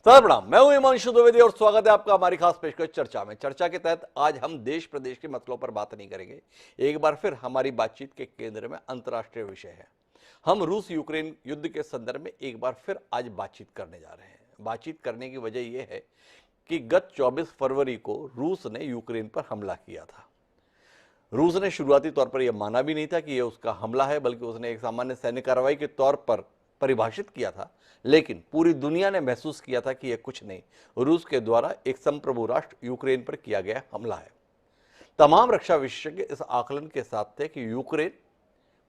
Sir प्रणाम, मैं हूं हिमांशु द्विवेदी और स्वागत है आपका हमारी खास पेशकश चर्चा में। चर्चा के तहत आज हम देश प्रदेश के मसलों पर बात नहीं करेंगे। एक बार फिर हमारी बातचीत के केंद्र में अंतर्राष्ट्रीय विषय है। हम रूस यूक्रेन युद्ध के संदर्भ में एक बार फिर आज बातचीत करने जा रहे हैं। बातचीत करने की वजह यह है कि गत 24 फरवरी को रूस ने यूक्रेन पर हमला किया था। रूस ने शुरुआती तौर पर यह माना भी नहीं था कि यह उसका हमला है, बल्कि उसने एक सामान्य सैन्य कार्रवाई के तौर पर परिभाषित किया था। लेकिन पूरी दुनिया ने महसूस किया था कि यह कुछ नहीं, रूस के द्वारा एक संप्रभु राष्ट्र यूक्रेन पर किया गया हमला है। तमाम रक्षा विशेषज्ञ इस आकलन के साथ थे कि यूक्रेन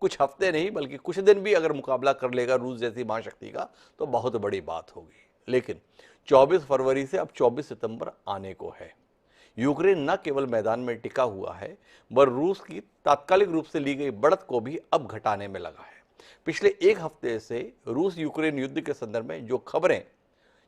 कुछ हफ्ते नहीं बल्कि कुछ दिन भी अगर मुकाबला कर लेगा रूस जैसी महाशक्ति का तो बहुत बड़ी बात होगी। लेकिन 24 फरवरी से अब 24 सितंबर आने को है। यूक्रेन न केवल मैदान में टिका हुआ है, बर रूस की तात्कालिक रूप से ली गई बढ़त को भी अब घटाने में लगा है। पिछले एक हफ्ते से रूस यूक्रेन युद्ध के संदर्भ में जो खबरें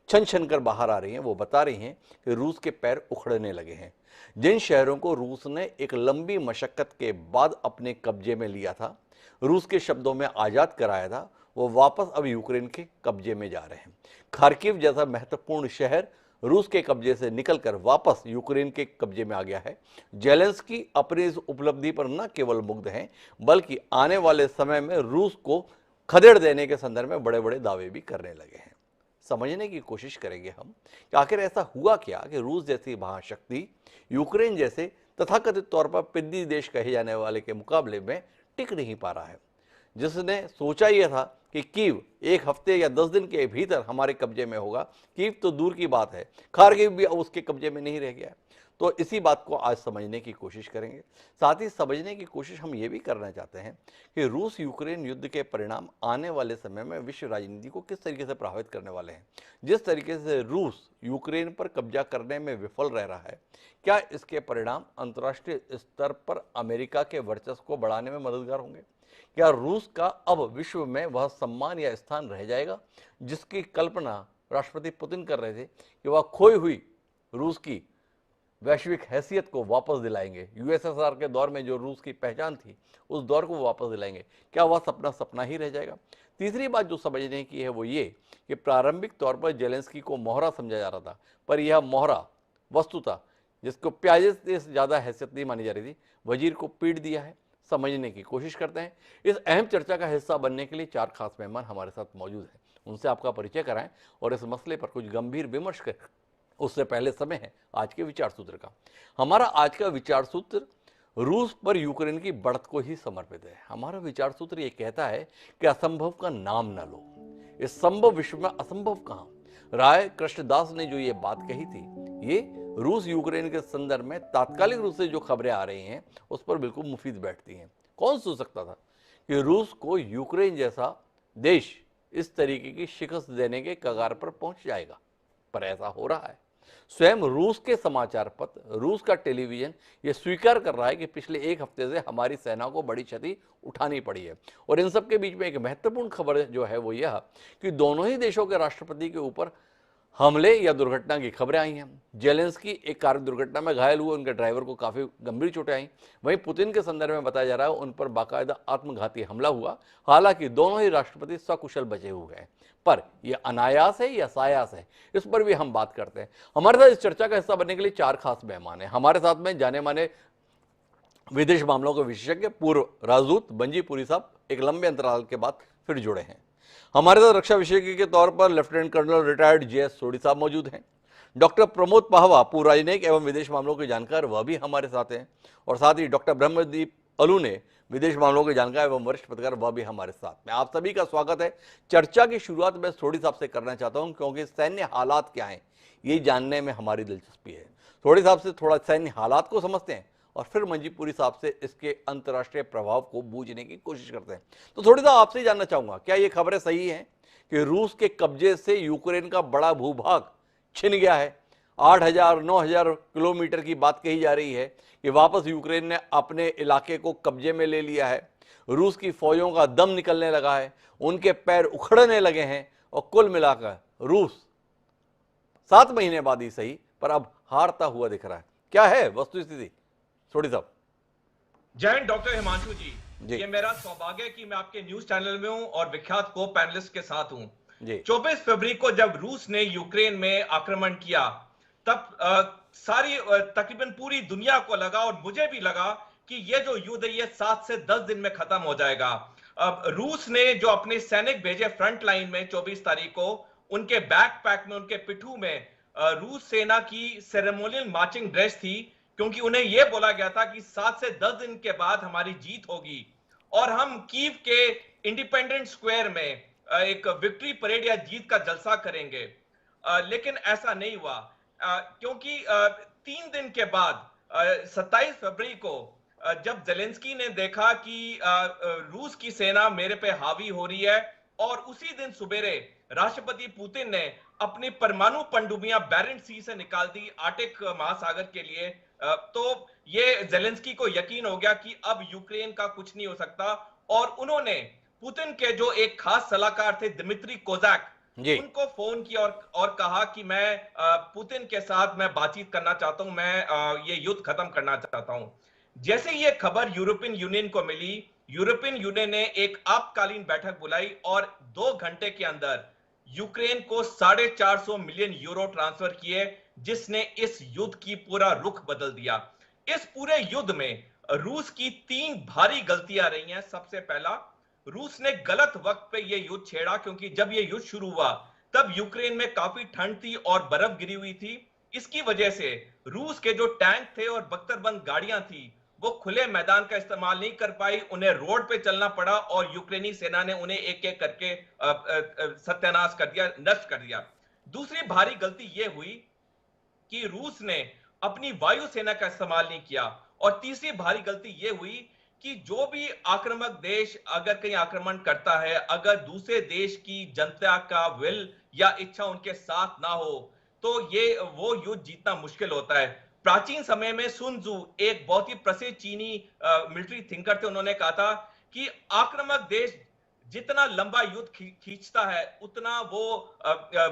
छन छन कर बाहर आ रही हैं वो बता रही हैं कि रूस के पैर उखड़ने लगे हैं। जिन शहरों को रूस ने एक लंबी मशक्कत के बाद अपने कब्जे में लिया था, रूस के शब्दों में आज़ाद कराया था, वो वापस अब यूक्रेन के कब्जे में जा रहे हैं। खार्किव जैसा महत्वपूर्ण शहर रूस के कब्जे से निकलकर वापस यूक्रेन के कब्जे में आ गया है। जेलेंस्की अपनी इस उपलब्धि पर न केवल मुग्ध हैं, बल्कि आने वाले समय में रूस को खदेड़ देने के संदर्भ में बड़े बड़े दावे भी करने लगे हैं। समझने की कोशिश करेंगे हम कि आखिर ऐसा हुआ क्या कि रूस जैसी महाशक्ति यूक्रेन जैसे तथाकथित तौर पर पिद्दी देश कहे जाने वाले के मुकाबले में टिक नहीं पा रहा है। जिसने सोचा यह था कि कीव एक हफ्ते या 10 दिन के भीतर हमारे कब्जे में होगा, कीव तो दूर की बात है, खार्किव भी अब उसके कब्जे में नहीं रह गया। तो इसी बात को आज समझने की कोशिश करेंगे। साथ ही समझने की कोशिश हम ये भी करना चाहते हैं कि रूस यूक्रेन युद्ध के परिणाम आने वाले समय में विश्व राजनीति को किस तरीके से प्रभावित करने वाले हैं। जिस तरीके से रूस यूक्रेन पर कब्जा करने में विफल रह रहा है, क्या इसके परिणाम अंतर्राष्ट्रीय स्तर पर अमेरिका के वर्चस्व को बढ़ाने में मददगार होंगे? क्या रूस का अब विश्व में वह सम्मान या स्थान रह जाएगा जिसकी कल्पना राष्ट्रपति पुतिन कर रहे थे कि वह खोई हुई रूस की वैश्विक हैसियत को वापस दिलाएंगे? यूएसएसआर के दौर में जो रूस की पहचान थी उस दौर को वापस दिलाएंगे। क्या वह सपना सपना ही रह जाएगा? तीसरी बात जो समझने की है वो ये कि प्रारंभिक तौर पर जेलेंस्की को मोहरा समझा जा रहा था, पर यह मोहरा वस्तुतः जिसको प्याजे से ज़्यादा हैसियत नहीं मानी जा रही थी, वजीर को पीट दिया है। समझने की कोशिश करते हैं। इस अहम चर्चा का हिस्सा बनने के लिए 4 खास मेहमान हमारे साथ मौजूद हैं। उनसे आपका परिचय कराएं और इस मसले पर कुछ गंभीर विमर्श करें। उससे पहले समय है आज के विचार सूत्र का। हमारा आज का विचार सूत्र रूस पर यूक्रेन की बढ़त को ही समर्पित है। हमारा विचार सूत्र ये कहता है कि असंभव का नाम न लो। इस संभव विश्व में असंभव कहां? राय कृष्णदास ने जो ये बात कही थी, ये रूस यूक्रेन के संदर्भ में तात्कालिक रूप से जो खबरें आ रही हैं उस पर बिल्कुल मुफीद बैठती हैं। कौन सोच सकता था कि रूस को यूक्रेन जैसा देश इस तरीके की शिकस्त देने के कगार पर पहुंच जाएगा? पर ऐसा हो रहा है। स्वयं रूस के समाचार पत्र, रूस का टेलीविजन ये स्वीकार कर रहा है कि पिछले एक हफ्ते से हमारी सेना को बड़ी क्षति उठानी पड़ी है। और इन सब के बीच में एक महत्वपूर्ण खबर जो है वो यह कि दोनों ही देशों के राष्ट्रपति के ऊपर हमले या दुर्घटना की खबरें आई हैं। जेलेंस्की एक कार दुर्घटना में घायल हुए, उनके ड्राइवर को काफ़ी गंभीर चोटें आई। वहीं पुतिन के संदर्भ में बताया जा रहा है उन पर बाकायदा आत्मघाती हमला हुआ। हालांकि दोनों ही राष्ट्रपति सकुशल बचे हुए हैं, पर यह अनायास है या सायास है, इस पर भी हम बात करते हैं। हमारे साथ इस चर्चा का हिस्सा बनने के लिए 4 खास मेहमान हैं। हमारे साथ में जाने माने विदेश मामलों के विशेषज्ञ पूर्व राजदूत बंजी पुरी साहब एक लंबे अंतराल के बाद फिर जुड़े हैं। हमारे साथ रक्षा विशेषज्ञ के तौर पर लेफ्टिनेंट कर्नल रिटायर्ड जेएस सोडी साहब मौजूद हैं। डॉक्टर प्रमोद पाहवा पूर्व राजनयिक एवं विदेश मामलों के जानकार, वह भी हमारे साथ हैं। और साथ ही डॉक्टर ब्रह्मदीप अलूने विदेश मामलों के जानकार एवं वरिष्ठ पत्रकार, वह भी हमारे साथ में। आप सभी का स्वागत है। चर्चा की शुरुआत मैं सोडी साहब से करना चाहता हूं क्योंकि सैन्य हालात क्या हैं ये जानने में हमारी दिलचस्पी है। सोडी साहब से थोड़ा सैन्य हालात को समझते हैं और फिर मंजीपुरी साहब से इसके अंतर्राष्ट्रीय प्रभाव को बूझने की कोशिश करते हैं। तो थोड़ी सा आपसे जानना चाहूंगा, क्या ये खबरें सही हैं कि रूस के कब्जे से यूक्रेन का बड़ा भूभाग छिन गया है? 8,000-9,000 किलोमीटर की बात कही जा रही है कि वापस यूक्रेन ने अपने इलाके को कब्जे में ले लिया है। रूस की फौजों का दम निकलने लगा है, उनके पैर उखड़ने लगे हैं और कुल मिलाकर रूस 7 महीने बाद ही सही पर अब हारता हुआ दिख रहा है। क्या है वस्तुस्थिति सोडी साहब? जय हिंद डॉक्टर हिमांशु जी। ये मेरा सौभाग्य है कि मैं आपके न्यूज चैनल में हूं और विख्यात को पैनलिस्ट के साथ हूं। जी 24 फरवरी को जब रूस ने यूक्रेन में आक्रमण किया, तब तकरीबन पूरी दुनिया को लगा और मुझे भी लगा कि ये जो युद्ध है ये 7 से 10 दिन में खत्म हो जाएगा। अब रूस ने जो अपने सैनिक भेजे फ्रंट लाइन में 24 तारीख को, उनके बैकपैक में, उनके पिट्ठू में रूस सेना की सेरेमोनियल मार्चिंग ड्रेस थी, क्योंकि उन्हें यह बोला गया था कि 7 से 10 दिन के बाद हमारी जीत होगी और हम कीव के इंडिपेंडेंस स्क्वायर में एक विक्ट्री परेड या जीत का जलसा करेंगे। लेकिन ऐसा नहीं हुआ, क्योंकि 3 दिन के बाद 27 फरवरी को जब जेलेंस्की ने देखा कि रूस की सेना मेरे पे हावी हो रही है, और उसी दिन सुबेरे राष्ट्रपति पुतिन ने अपनी परमाणु पनडुब्बियां बैरेंट सी से निकाल दी आर्टिक महासागर के लिए, तो ये जेलेंस्की को यकीन हो गया कि अब यूक्रेन का कुछ नहीं हो सकता। और उन्होंने पुतिन के जो एक खास सलाहकार थे दिमित्री कोजाक, जी उनको फोन किया और कहा कि मैं पुतिन के साथ मैं बातचीत करना चाहता हूं, मैं ये युद्ध खत्म करना चाहता हूं। जैसे ये खबर यूरोपियन यूनियन को मिली, यूरोपियन यूनियन ने एक आपातकालीन बैठक बुलाई और 2 घंटे के अंदर यूक्रेन को 450 मिलियन यूरो ट्रांसफर किए, जिसने इस युद्ध की पूरा रुख बदल दिया। इस पूरे युद्ध में रूस की 3 भारी गलतियां रही हैं। सबसे पहला, रूस ने गलत वक्त पे यह युद्ध छेड़ा, क्योंकि जब यह युद्ध शुरू हुआ तब यूक्रेन में काफी ठंड थी और बर्फ गिरी हुई थी। इसकी वजह से रूस के जो टैंक थे और बख्तरबंद गाड़ियां थी वो खुले मैदान का इस्तेमाल नहीं कर पाई, उन्हें रोड पे चलना पड़ा और यूक्रेनी सेना ने उन्हें एक एक करके सत्यानाश कर दिया, नष्ट कर दिया। दूसरी भारी गलती यह हुई कि रूस ने अपनी वायुसेना का इस्तेमाल नहीं किया। और तीसरी भारी गलती यह हुई कि जो भी आक्रामक देश अगर कहीं आक्रमण करता है, अगर दूसरे देश की जनता का विल या इच्छा उनके साथ ना हो, तो ये वो युद्ध जीतना मुश्किल होता है। प्राचीन समय में सुन त्सु, एक बहुत ही प्रसिद्ध चीनी मिलिट्री थिंकर थे, उन्होंने कहा था कि आक्रामक देश जितना लंबा युद्ध खींचता है उतना वो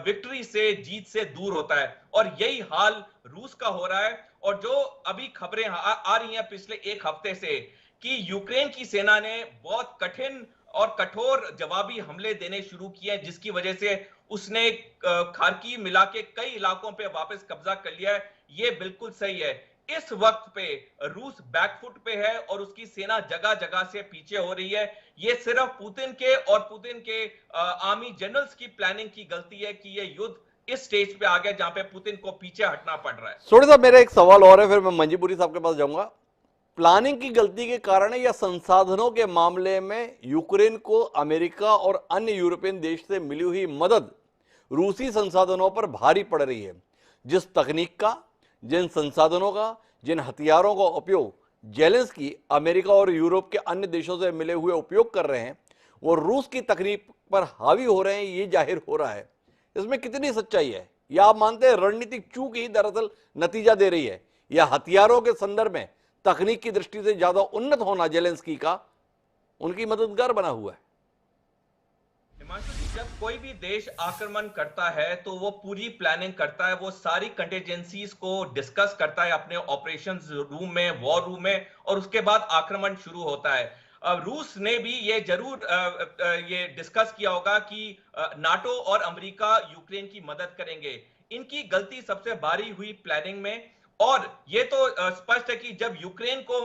विक्ट्री से, जीत से दूर होता है। और यही हाल रूस का हो रहा है। और जो अभी खबरें आ रही हैं पिछले एक हफ्ते से कि यूक्रेन की सेना ने बहुत कठिन और कठोर जवाबी हमले देने शुरू किए, जिसकी वजह से उसने खार्किव मिला के कई इलाकों पे वापस कब्जा कर लिया है, ये बिल्कुल सही है। इस वक्त पे रूस बैकफुट पे है और उसकी सेना जगह जगह से पीछे हो रही है। ये सिर्फ पुतिन के और पुतिन के आर्मी जनरल्स की प्लानिंग की गलती है कि ये युद्ध इस स्टेज पे आ गया जहां पे पुतिन को पीछे हटना पड़ रहा है। सोडी साहब, मेरा एक सवाल और है, फिर मैं मंजीपुरी साहब के पास जाऊंगा। प्लानिंग की गलती के कारण या संसाधनों के मामले में यूक्रेन को अमेरिका और अन्य यूरोपियन देश से मिली हुई मदद रूसी संसाधनों पर भारी पड़ रही है। जिस तकनीक का, जिन संसाधनों का, जिन हथियारों का उपयोग जेलेंस्की अमेरिका और यूरोप के अन्य देशों से मिले हुए उपयोग कर रहे हैं, वो रूस की तकनीक पर हावी हो रहे हैं, ये जाहिर हो रहा है। इसमें कितनी सच्चाई है? या आप मानते हैं रणनीतिक चूक ही दरअसल नतीजा दे रही है, या हथियारों के संदर्भ में तकनीक की दृष्टि से ज्यादा उन्नत होना जेलेंस्की का उनकी मददगार बना हुआ है? हिमांशु जी, जब कोई भी देश आक्रमण करता है तो वो पूरी प्लानिंग करता है, वो सारी कंटिजेंसीज को डिस्कस करता है अपने ऑपरेशंस रूम में, वॉर रूम में, और उसके बाद आक्रमण शुरू होता है। रूस ने भी ये जरूर ये डिस्कस किया होगा कि नाटो और अमेरिका यूक्रेन की मदद करेंगे। इनकी गलती सबसे भारी हुई प्लानिंग में। और ये तो स्पष्ट है कि जब यूक्रेन को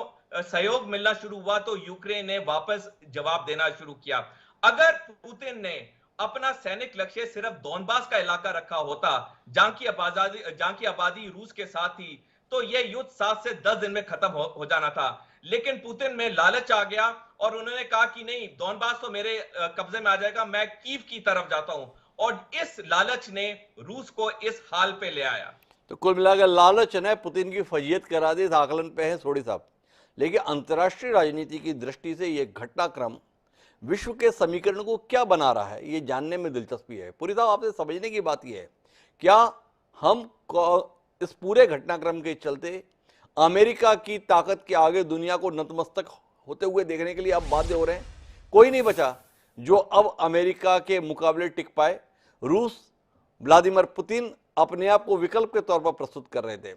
सहयोग मिलना शुरू हुआ तो यूक्रेन ने वापस जवाब देना शुरू किया। अगर पुतिन ने अपना सैनिक लक्ष्य सिर्फ दोनबास का इलाका रखा होता, जहां की आबादी रूस के साथ थी, तो यह युद्ध 7 से 10 दिन में खत्म हो जाना था। लेकिन पुतिन में लालच आ गया और उन्होंने कहा कि नहीं, दोनबास तो मेरे कब्जे में आ जाएगा, मैं कीव की तरफ जाता हूं। और इस लालच ने रूस को इस हाल पे ले आया। तो कुल मिलाकर लालच ने पुतिन की फजीयत करा दी, इस आकलन पे है सोडी साहब। लेकिन अंतर्राष्ट्रीय राजनीति की दृष्टि से यह घटनाक्रम विश्व के समीकरण को क्या बना रहा है, ये जानने में दिलचस्पी है। पुरी साहब, आपसे समझने की बात यह है, क्या हम इस पूरे घटनाक्रम के चलते अमेरिका की ताकत के आगे दुनिया को नतमस्तक होते हुए देखने के लिए अब बाध्य हो रहे हैं? कोई नहीं बचा जो अब अमेरिका के मुकाबले टिक पाए। रूस, व्लादिमीर पुतिन अपने आप को विकल्प के तौर पर प्रस्तुत कर रहे थे,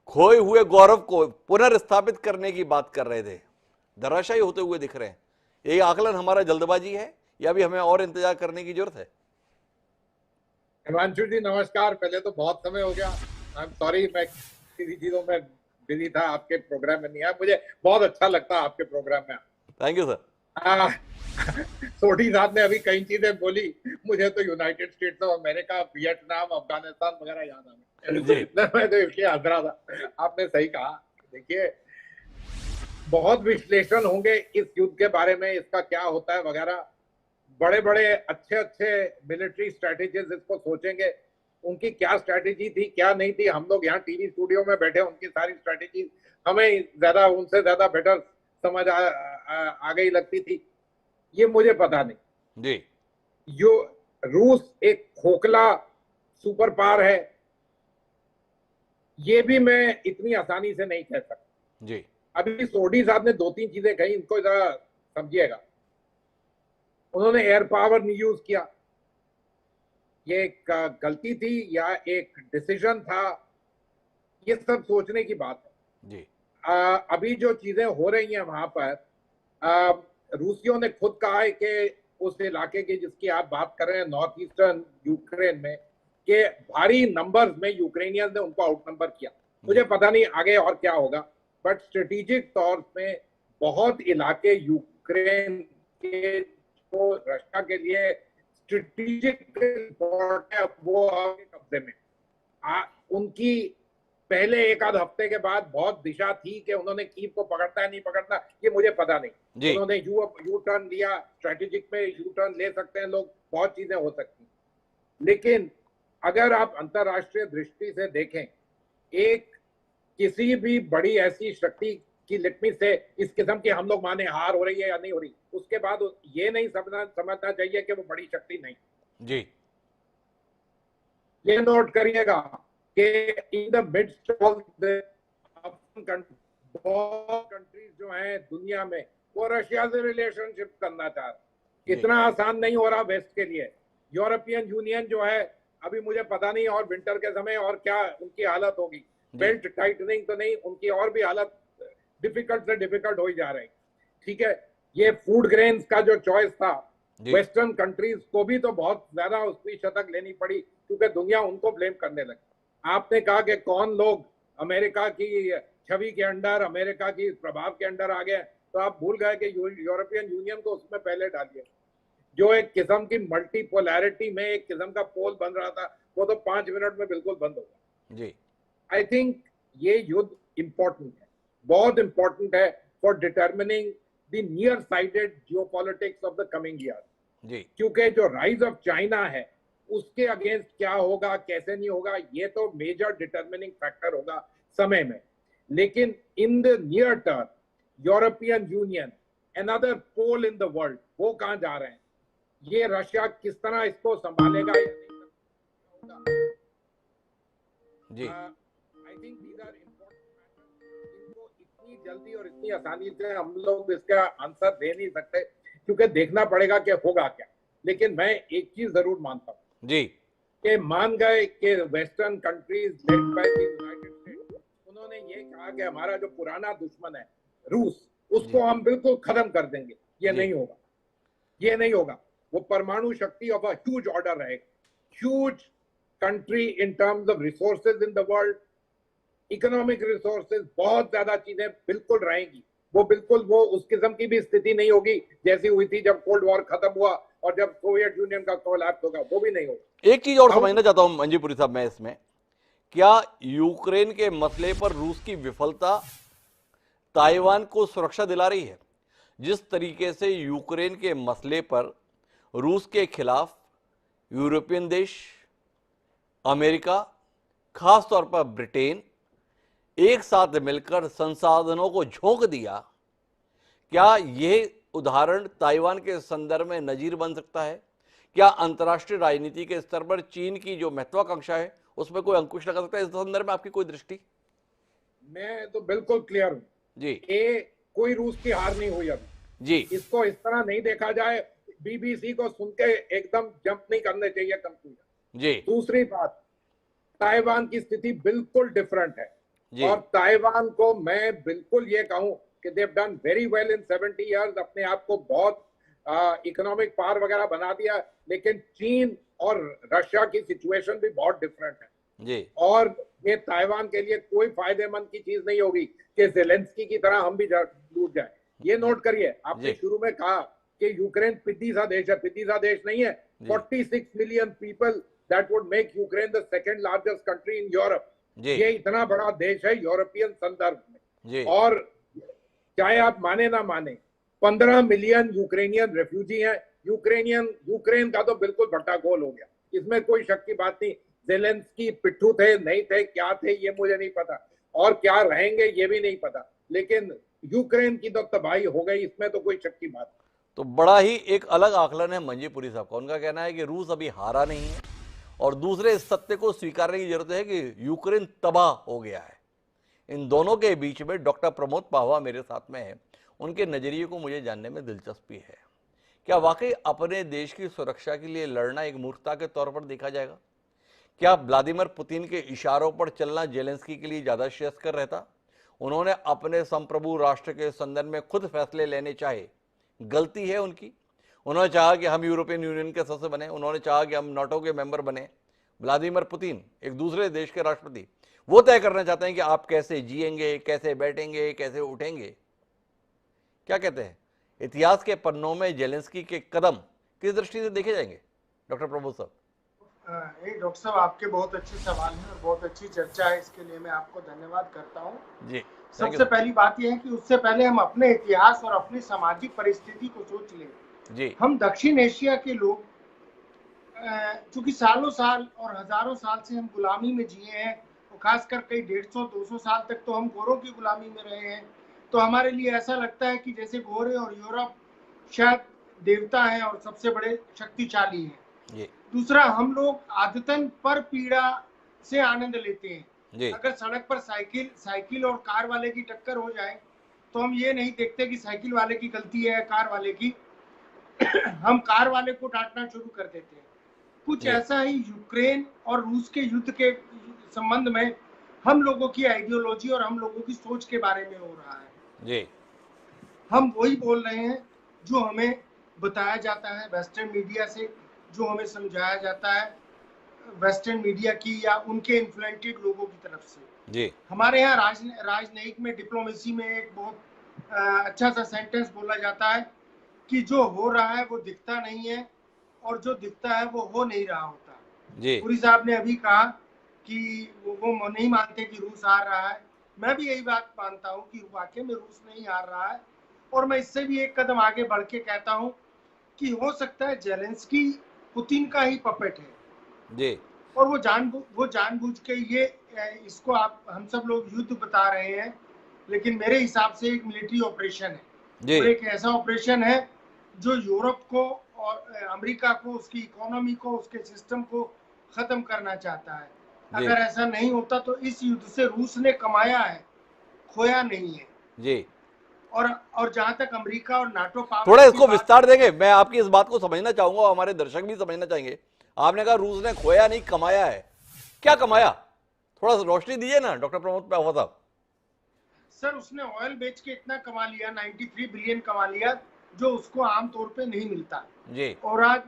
खोए हुए गौरव को पुनर्स्थापित करने की बात कर रहे थे, धराशायी होते हुए दिख रहे हैं। ये आकलन हमारा जल्दबाजी है या भी हमें और इंतजार करने की जरूरत है? हिमांशु जी नमस्कार। पहले तो बहुत समय हो गया, आई एम सॉरी, मैं किसी चीजों में बिजी था, आपके प्रोग्राम में नहीं आया। मुझे बहुत अच्छा लगता है आपके प्रोग्राम में। Thank you sir. आ, सोढ़ी साहब ने अभी कई चीजें बोली, मुझे तो United States of America, Vietnam, Afghanistan वगैरह याद आ जी गए। मैं तो इसलिए हंस रहा था। आपने सही कहा। देखिए, बहुत विश्लेषण होंगे इस युद्ध के बारे में, इसका क्या होता है वगैरह। बड़े बड़े अच्छे अच्छे मिलिट्री स्ट्रेटेजीज इसको सोचेंगे, उनकी क्या स्ट्रेटेजी थी क्या नहीं थी। हम लोग यहाँ टीवी स्टूडियो में बैठे, उनकी सारी स्ट्रेटेजी हमें ज्यादा, उनसे ज्यादा बेटर समझ आ गई लगती थी। ये मुझे पता नहीं। जी जो रूस एक खोखला सुपर पावर है, ये भी मैं इतनी आसानी से नहीं कह सकता। जी अभी सोडी साहब ने दो तीन चीजें कही, इनको जरा समझिएगा। उन्होंने एयर पावर नहीं यूज किया, ये एक गलती थी या एक डिसीजन था, ये सब सोचने की बात है। जी अभी जो चीजें हो रही हैं वहां पर, आ, रूसियों ने खुद कहा है कि उस इलाके की जिसकी आप बात कर रहे हैं, नॉर्थ ईस्टर्न यूक्रेन में, कि भारी नंबर्स में यूक्रेनियंस ने उनको आउट नंबर किया। मुझे पता नहीं आगे और क्या होगा, बट स्ट्रेटेजिक तौर पे बहुत इलाके यूक्रेन के जो रशिया के लिए स्ट्रेटेजिक है, वो आपके कब्जे में। उनकी पहले एक आध हफ्ते के बाद बहुत दिशा थी कि उन्होंने कीव को पकड़ना है नहीं पकड़ना, ये मुझे पता नहीं। जी उन्होंने यू टर्न लिया, स्ट्रेटेजिक में यू टर्न ले सकते हैं लोग, बहुत चीजें हो सकती। लेकिन अगर आप अंतरराष्ट्रीय दृष्टि से देखें, एक किसी भी बड़ी ऐसी शक्ति की लिटमिस से इस किस्म की हम लोग माने हार हो रही है या नहीं हो रही, उसके बाद ये नहीं समझना चाहिए कि वो बड़ी शक्ति नहीं। जी ये नोट करिएगा कि in the midst of the countries जो हैं दुनिया में, वो रशिया से रिलेशनशिप करना चाह रहे। इतना आसान नहीं हो रहा वेस्ट के लिए। यूरोपियन यूनियन जो है, अभी मुझे पता नहीं और विंटर के समय और क्या उनकी हालत होगी। बेल्ट टाइटनिंग तो नहीं, उनकी और भी हालत डिफिकल्ट से डिफिकल्ट हो ही जा रही। ठीक है, ये फूड ग्रेन्स का जो चॉइस था, वेस्टर्न कंट्रीज को भी तो बहुत ज्यादा उसकी शतक लेनी पड़ी, क्योंकि दुनिया उनको ब्लेम करने लगी। आपने कहा कि कौन लोग अमेरिका की छवि के अंडर, अमेरिका की प्रभाव के अंडर आ गए, तो आप भूल गए कि यूरोपियन यूनियन को उसमें पहले डालिए। जो एक किस्म की मल्टीपोलैरिटी में एक किस्म का पोल बन रहा था, वो तो 5 मिनट में बिल्कुल बंद होगा। जी आई थिंक ये युद्ध इंपॉर्टेंट है, बहुत इंपॉर्टेंट है for determining the near sided geopolitics of the coming year. जी क्योंकि जो राइज ऑफ चाइना है, उसके अगेंस्ट क्या होगा कैसे नहीं होगा, ये तो मेजर डिटर्मिनिंग फैक्टर होगा समय में। लेकिन in the near term, European Union, another pole in the world, वो कहां जा रहे हैं, ये रशिया किस तरह इसको संभालेगा या नहीं होगा। जी I think these are important matters. इनको इतनी जल्दी और इतनी आसानी से हम लोग इसका आंसर दे नहीं सकते, क्योंकि देखना पड़ेगा कि होगा क्या। लेकिन मैं एक चीज जरूर मानता हूँ जी, कि मान गए कि western countries led by the United states, उन्होंने ये कहा कि हमारा जो पुराना दुश्मन है रूस, उसको हम बिल्कुल खत्म कर देंगे। ये नहीं होगा, ये नहीं होगा। वो परमाणु शक्ति ऑफ अ ह्यूज ऑर्डर रहेगा, huge country in terms of resources in the world, economic resources, बहुत ज्यादा चीजें बिल्कुल रहेंगी। वो बिल्कुल वो उस किस्म की भी स्थिति नहीं होगी जैसी हुई थी जब कोल्ड वॉर खत्म हुआ और जब सोवियत यूनियन का कोलैप्स होगा, वो भी नहीं होगा। एक चीज और समझना चाहता हूं मंजीपुरी साहब मैं इसमें, क्या यूक्रेन के मसले पर रूस की विफलता ताइवान को सुरक्षा दिला रही है? जिस तरीके से यूक्रेन के मसले पर रूस के खिलाफ यूरोपियन देश, अमेरिका, खासतौर पर ब्रिटेन एक साथ मिलकर संसाधनों को झोंक दिया, क्या यह उदाहरण ताइवान के संदर्भ में नजीर बन सकता है? क्या अंतर्राष्ट्रीय राजनीति के स्तर पर चीन की जो महत्वाकांक्षा है उसमें कोई अंकुश लगा सकता है? इस संदर्भ में आपकी कोई दृष्टि? मैं तो बिल्कुल क्लियर हूं जी, कोई रूस की हार नहीं हुई अभी जी। इसको इस तरह नहीं देखा जाए, बीबीसी को सुन के एकदम जंप नहीं करने चाहिए कंक्लूजन जी। दूसरी बात, ताइवान की स्थिति बिल्कुल डिफरेंट है जी। और ताइवान को मैं बिल्कुल ये कहूं कि they have done very well in 70 years, अपने आप को बहुत इकोनॉमिक पावर वगैरह बना दिया। लेकिन चीन और रशिया की सिचुएशन भी बहुत डिफरेंट है जी और ये ताइवान के लिए कोई फायदेमंद की चीज नहीं होगी कि जेलेंस्की की तरह हम भी डूब जाए। ये नोट करिए, आपने जी शुरू में कहा कि यूक्रेन पिद्दी सा देश है, पिद्दी सा देश नहीं है। जी 46 million people that would make Ukraine the second largest country in Europe. जी ये इतना बड़ा देश है यूरोपियन संदर्भ में। जी और चाहे आप माने ना माने, 15 मिलियन यूक्रेनियन रेफ्यूजी हैं। यूक्रेन का तो बिल्कुल भट्टा गोल हो गया, इसमें कोई शक की बात नहीं। जेलेंस्की पिट्ठू थे, नहीं थे, क्या थे ये मुझे नहीं पता, और क्या रहेंगे ये भी नहीं पता, लेकिन यूक्रेन की तो तबाही हो गई, इसमें तो कोई शक की बात नहीं। तो बड़ा ही एक अलग आकलन है मंजीपुरी साहब का। उनका कहना है कि रूस अभी हारा नहीं है और दूसरे इस सत्य को स्वीकारने की जरूरत है कि यूक्रेन तबाह हो गया है। इन दोनों के बीच में डॉक्टर प्रमोद पाहवा मेरे साथ में है। उनके नजरिए को मुझे जानने में दिलचस्पी है। क्या वाकई अपने देश की सुरक्षा के लिए लड़ना एक मूर्खता के तौर पर देखा जाएगा? क्या व्लादिमीर पुतिन के इशारों पर चलना जेलेंस्की के लिए ज्यादा श्रेयस्कर रहता? उन्होंने अपने संप्रभु राष्ट्र के संदर्भ में खुद फैसले लेने चाहे, गलती है उनकी। उन्होंने चाहा कि हम यूरोपियन यूनियन के सदस्य बने, उन्होंने चाहा कि हम नाटो के मेंबर बने। व्लादिमीर पुतिन एक दूसरे देश के राष्ट्रपति, वो तय करना चाहते हैं कि आप कैसे जिएंगे, कैसे बैठेंगे, कैसे उठेंगे। क्या कहते हैं, इतिहास के पन्नों में जेलेंस्की के कदम किस दृष्टि से देखे जाएंगे? डॉक्टर प्रमोद साहब। डॉक्टर साहब, आपके बहुत अच्छे सवाल हैं और बहुत अच्छी चर्चा है, इसके लिए मैं आपको धन्यवाद करता हूँ। जी, सबसे पहली बात यह है कि उससे पहले हम अपने इतिहास और अपनी सामाजिक परिस्थिति को सोच लें। जी हम दक्षिण एशिया के लोग चूंकि सालों साल और हजारों साल से हम गुलामी में जिए हैं, और खासकर कई 150-200 साल तक तो हम गोरों की गुलामी में रहे हैं, तो हमारे लिए ऐसा लगता है कि जैसे गोरे और यूरोप शायद देवता हैं और सबसे बड़े शक्तिशाली हैं। जी दूसरा, हम लोग आदतन पर पीड़ा से आनंद लेते हैं। जी अगर सड़क पर साइकिल और कार वाले की टक्कर हो जाए तो हम ये नहीं देखते कि साइकिल वाले की गलती है कार वाले की हम कार वाले को डांटना शुरू कर देते हैं। कुछ ऐसा ही यूक्रेन और रूस के युद्ध के संबंध में हम लोगों की आइडियोलॉजी और हम लोगों की सोच के बारे में हो रहा है। जी हम वही बोल रहे हैं जो हमें बताया जाता है वेस्टर्न मीडिया से, जो हमें समझाया जाता है वेस्टर्न मीडिया की या उनके इन्फ्लुएंटेड लोगों की तरफ से। जी हमारे यहाँ राजनयिक में, डिप्लोमेसी में एक बहुत अच्छा सा सेंटेंस बोला जाता है कि जो हो रहा है वो दिखता नहीं है और जो दिखता है वो हो नहीं रहा होता। जी पुरी साहब ने अभी कहा कि वो नहीं मानते कि रूस हार रहा है। मैं भी यही बात मानता हूँ कि वाकई में रूस नहीं हार रहा है, और मैं इससे भी एक कदम आगे बढ़ के कहता हूँ कि हो सकता है जेलेंस्की पुतिन का ही पपेट है जी और वो जानबूझ के ये इसको हम सब लोग युद्ध बता रहे हैं, लेकिन मेरे हिसाब से एक मिलिट्री ऑपरेशन है। जी और एक ऐसा ऑपरेशन है जो यूरोप को और अमेरिका को, उसकी इकोनॉमी को, उसके सिस्टम को खत्म करना चाहता है। जी अगर ऐसा नहीं होता तो इस युद्ध से रूस ने कमाया है, खोया नहीं है। जी और जहां तक अमेरिका और नाटो पावर थोड़ा इसको विस्तार देंगे? मैं आपकी इस बात को समझना चाहूंगा और हमारे दर्शक भी समझना चाहेंगे। आपने कहा रूस ने खोया नहीं, कमाया है। क्या कमाया? थोड़ा सा रोशनी दीजिए ना डॉक्टर प्रमोद पाहवा साहब। सर, उसने ऑयल बेच के इतना कमा लिया, 93 बिलियन कमा लिया, जो उसको आमतौर पे नहीं मिलता जी और आज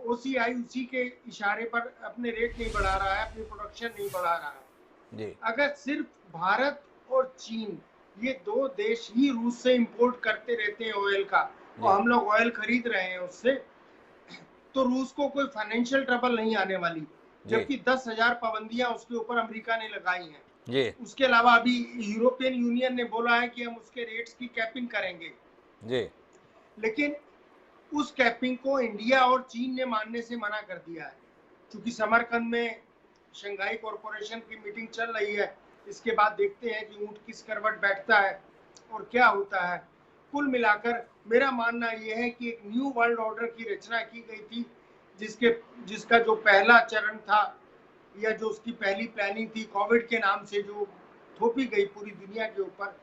ओसीआई उसी के इशारे पर अपने रेट नहीं बढ़ा रहा है, अपनी प्रोडक्शन नहीं बढ़ा रहा है। जी अगर सिर्फ भारत और चीन, ये दो देश ही रूस से इंपोर्ट करते रहते हैं ऑयल का, और हम लोग ऑयल खरीद रहे हैं उससे, तो रूस को कोई फाइनेंशियल ट्रबल नहीं आने वाली। जबकि 10,000 पाबंदियां उसके ऊपर अमेरिका ने लगाई हैं। जी उसके अलावा अभी यूरोपियन यूनियन ने बोला है कि हम उसके रेट्स की कैपिंग करेंगे, जी लेकिन उस कैपिंग को इंडिया और चीन ने मानने से मना कर दिया है। क्योंकि समरकंद में शंघाई कॉरपोरेशन की मीटिंग चल रही है, इसके बाद देखते हैं कि ऊंट किस करवट बैठता है और क्या होता है। कुल मिलाकर मेरा मानना यह है कि एक न्यू वर्ल्ड ऑर्डर की रचना की गई थी, जिसका जो पहला चरण था या जो उसकी पहली प्लानिंग थी, कोविड के नाम से जो थोपी गई पूरी दुनिया के ऊपर,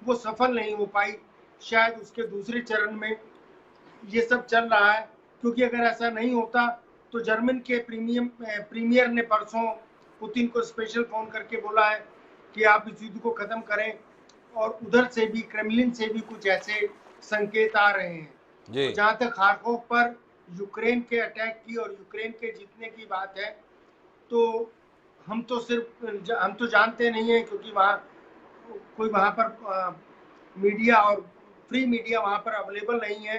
वो सफल नहीं हो पाई। शायद उसके दूसरे चरण में ये सब चल रहा है, क्योंकि अगर ऐसा नहीं होता तो जर्मन के प्रीमियर ने परसों पुतिन को स्पेशल फोन करके बोला है कि आप इस युद्ध को खत्म करें, और उधर से भी, क्रेमलिन से भी कुछ ऐसे संकेत आ रहे हैं। जी जहां तक खारकोव पर यूक्रेन के अटैक की और यूक्रेन के जीतने की बात है, तो हम तो जानते नहीं है, क्योंकि वहाँ पर मीडिया और फ्री मीडिया वहाँ पर अवेलेबल नहीं है।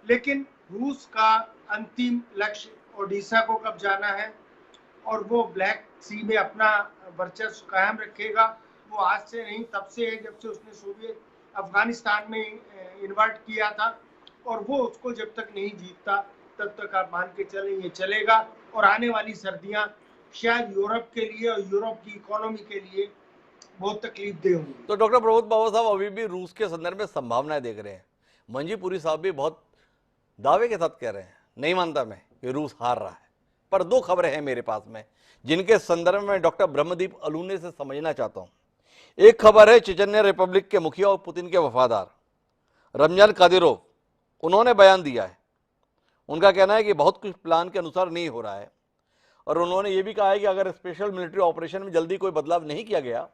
लेकिन रूस का अंतिम लक्ष्य ओडिशा को कब्जाना है और वो ब्लैक सी में अपना वर्चस्व कायम रखेगा। वो आज से नहीं, तब से है जब से उसने सोवियत अफगानिस्तान में इन्वर्ट किया था, और वो उसको जब तक नहीं जीतता तब तक आप मान के चले ये चलेगा। और आने वाली सर्दियां शायद यूरोप के लिए और यूरोप की इकोनॉमी के लिए बहुत तकलीफदेह होंगी। तो डॉक्टर प्रमोद बाबा साहब अभी भी रूस के संदर्भ में संभावनाएं देख रहे हैं। मंजीपुरी साहब भी बहुत दावे के साथ कह रहे हैं, नहीं मानता मैं कि रूस हार रहा है। पर दो खबरें हैं मेरे पास में जिनके संदर्भ में डॉक्टर ब्रह्मदीप अलूने से समझना चाहता हूं। एक खबर है चेचन्या रिपब्लिक के मुखिया और पुतिन के वफादार रमजान कादिरोव, उन्होंने बयान दिया है। उनका कहना है कि बहुत कुछ प्लान के अनुसार नहीं हो रहा है, और उन्होंने ये भी कहा है कि अगर स्पेशल मिलिट्री ऑपरेशन में जल्दी कोई बदलाव नहीं किया गया